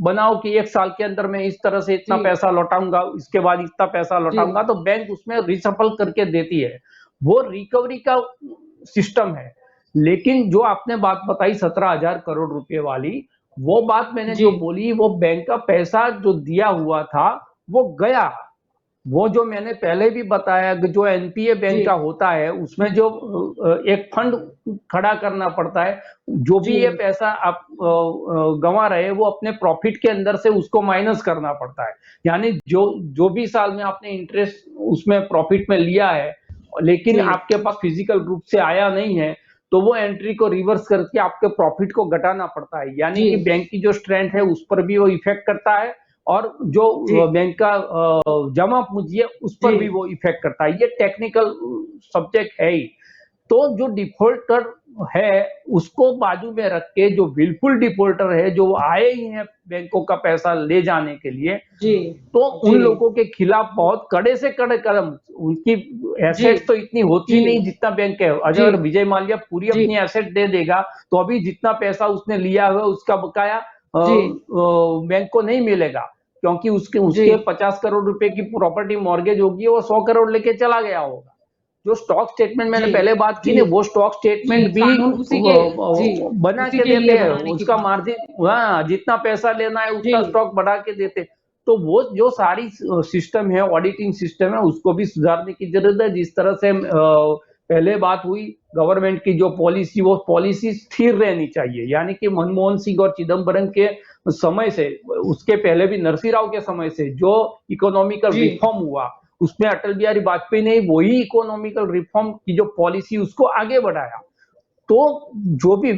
बनाओ कि 1 साल के अंदर मैं इस तरह से इतना पैसा लौटाऊंगा, इसके बाद इतना पैसा लौटाऊंगा, तो बैंक उसमें रिसफल करके देती है। वो रिकवरी का सिस्टम है। लेकिन जो आपने बात बताई 17,000 करोड़ रुपए वाली, वो बात मैंने जो बोली, वो बैंक का पैसा जो दिया हुआ था वो गया। वो जो मैंने पहले भी बताया कि जो एनपीए बैंक का होता है, उसमें जो एक फंड खड़ा करना पड़ता है, जो भी ये पैसा आप गंवा रहे हैं वो अपने प्रॉफिट के अंदर से उसको माइनस करना पड़ता है। यानी जो भी साल में आपने इंटरेस्ट उसमें प्रॉफिट में लिया है, लेकिन आपके पास फिजिकल रूप से आया नहीं है, तो वो एंट्री को रिवर्स करके आपके प्रॉफिट को घटाना पड़ता है। यानी कि बैंक की जो स्ट्रेंथ है उस पर भी वो इफेक्ट करता है, और जो बैंक का जमा पूंजी है उस पर भी वो इफेक्ट करता है। ये टेक्निकल सब्जेक्ट है ही। तो जो डिफॉल्टर है उसको बाजू में रख के, जो बिल्कुल डिफॉल्टर है, जो आए ही हैं बैंकों का पैसा ले जाने के लिए, तो उन लोगों के खिलाफ बहुत कड़े से कड़े कदम, उनकी एसेट तो इतनी होती नहीं जितना बैंक है। अगर विजय माल्या पूरी अपनी एसेट दे देगा तो अभी जितना पैसा उसने लिया हुआ उसका बकाया बैंक को नहीं मिलेगा, क्योंकि उसके 50 करोड़ रुपए की प्रॉपर्टी मॉर्गेज होगी, वो 100 करोड़ लेके चला गया होगा। जो स्टॉक स्टेटमेंट मैंने पहले बात की ना, वो स्टॉक स्टेटमेंट भी बना के देते हैं, उसका मार्जिन, हाँ, जितना पैसा लेना है उसका स्टॉक बढ़ा के देते। तो वो जो सारी सिस्टम है, ऑडिटिंग सिस्टम है, उसको भी सुधारने की जरूरत है। जिस तरह से पहले बात हुई, गवर्नमेंट की जो पॉलिसी, वो पॉलिसी स्थिर रहनी चाहिए। यानी कि मनमोहन सिंह और चिदम्बरम के समय से, उसके पहले भी नरसिंह राव के समय से जो इकोनॉमिकल रिफॉर्म हुआ, उसमें अटल बिहारी वाजपेयी ने वही इकोनॉमिकल रिफॉर्म की जो पॉलिसी उसको आगे बढ़ाया। तो जो भी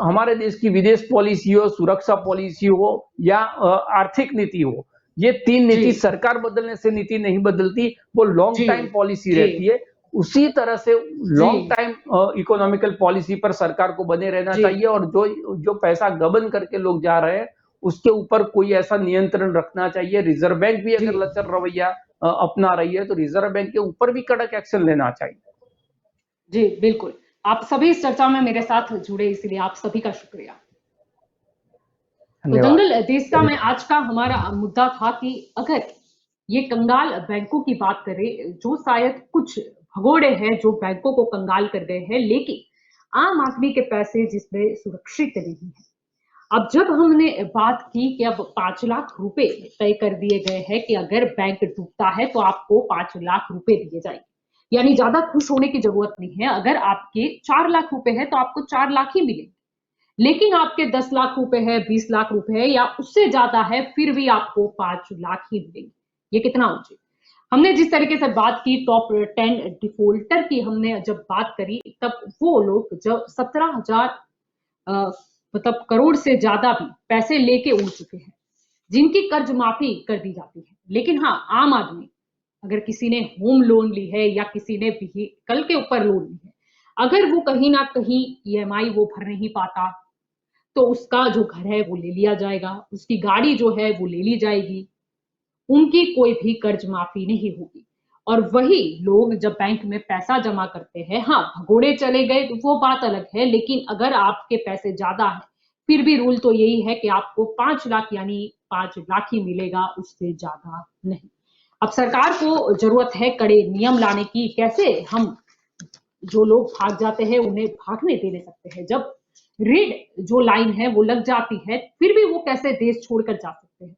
हमारे देश की विदेश पॉलिसी हो, सुरक्षा पॉलिसी हो या आर्थिक नीति हो, ये 3 नीति सरकार बदलने से नीति नहीं बदलती, वो लॉन्ग टाइम पॉलिसी रहती है। उसी तरह से लॉन्ग टाइम इकोनॉमिकल पॉलिसी पर सरकार को बने रहना चाहिए, और जो पैसा गबन करके लोग जा रहे हैं उसके ऊपर कोई ऐसा नियंत्रण रखना चाहिए। रिजर्व बैंक भी अगर लचर रवैया अपना रही है तो रिजर्व बैंक के ऊपर भी कड़क एक्शन लेना चाहिए। जी बिल्कुल, आप सभी इस चर्चा में मेरे साथ जुड़े, इसलिए आप सभी का शुक्रिया। तो दंगल देशका में आज का हमारा मुद्दा था कि अगर ये कंगाल बैंकों की बात करें, जो शायद कुछ भगोड़े हैं जो बैंकों को कंगाल कर गए हैं, लेकिन आम आदमी के पैसे जिसमें सुरक्षित नहीं है। अब जब हमने बात की कि अब 5 लाख रुपए तय कर दिए गए हैं कि अगर बैंक डूबता है तो आपको 5 लाख रुपए दिए जाएंगे, यानी ज्यादा खुश होने की जरूरत नहीं है। अगर आपके 4 लाख रुपए है तो आपको 4 लाख ही मिलेंगे, लेकिन आपके 10 लाख रुपए है, 20 लाख रुपए है या उससे ज्यादा है, फिर भी आपको 5 लाख ही मिलेंगे। ये कितना उचित? हमने जिस तरीके से बात की टॉप 10 डिफॉल्टर की, हमने जब बात करी तब वो लोग जब 17,000 मतलब करोड़ से ज्यादा भी पैसे लेके उड़ चुके हैं, जिनकी कर्ज माफी कर दी जाती है। लेकिन हाँ, आम आदमी अगर किसी ने होम लोन ली है या किसी ने व्हीकल के ऊपर लोन ली है, अगर वो कहीं ना कहीं ईएमआई वो भर नहीं पाता तो उसका जो घर है वो ले लिया जाएगा, उसकी गाड़ी जो है वो ले ली जाएगी, उनकी कोई भी कर्ज माफी नहीं होगी। और वही लोग जब बैंक में पैसा जमा करते हैं, हाँ भगोड़े चले गए तो वो बात अलग है, लेकिन अगर आपके पैसे ज्यादा है फिर भी रूल तो यही है कि आपको 5 लाख यानी 5 लाख ही मिलेगा, उससे ज्यादा नहीं। अब सरकार को जरूरत है कड़े नियम लाने की। कैसे हम जो लोग भाग जाते हैं उन्हें भागने दे सकते हैं? जब रेड जो लाइन है वो लग जाती है फिर भी वो कैसे देश छोड़कर जा सकते हैं?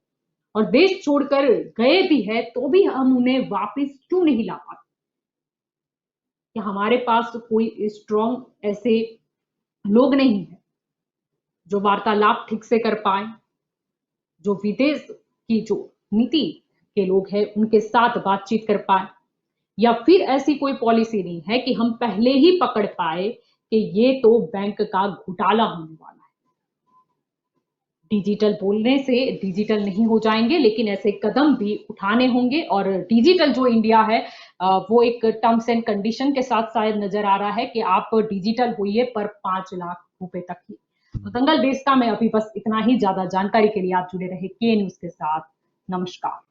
और देश छोड़कर गए भी है तो भी हम उन्हें वापस क्यों नहीं ला पाते? क्या हमारे पास कोई स्ट्रॉन्ग ऐसे लोग नहीं है जो वार्तालाप ठीक से कर पाए, जो विदेश की जो नीति के लोग हैं उनके साथ बातचीत कर पाए, या फिर ऐसी कोई पॉलिसी नहीं है कि हम पहले ही पकड़ पाए कि ये तो बैंक का घोटाला होने वाला है। डिजिटल बोलने से डिजिटल नहीं हो जाएंगे, लेकिन ऐसे कदम भी उठाने होंगे। और डिजिटल जो इंडिया है वो एक टर्म्स एंड कंडीशन के साथ शायद नजर आ रहा है कि आप डिजिटल होइए पर 5 लाख रुपए तक ही। तो दंगल देश का में अभी बस इतना ही। ज्यादा जानकारी के लिए आप जुड़े रहे के न्यूज के साथ। नमस्कार।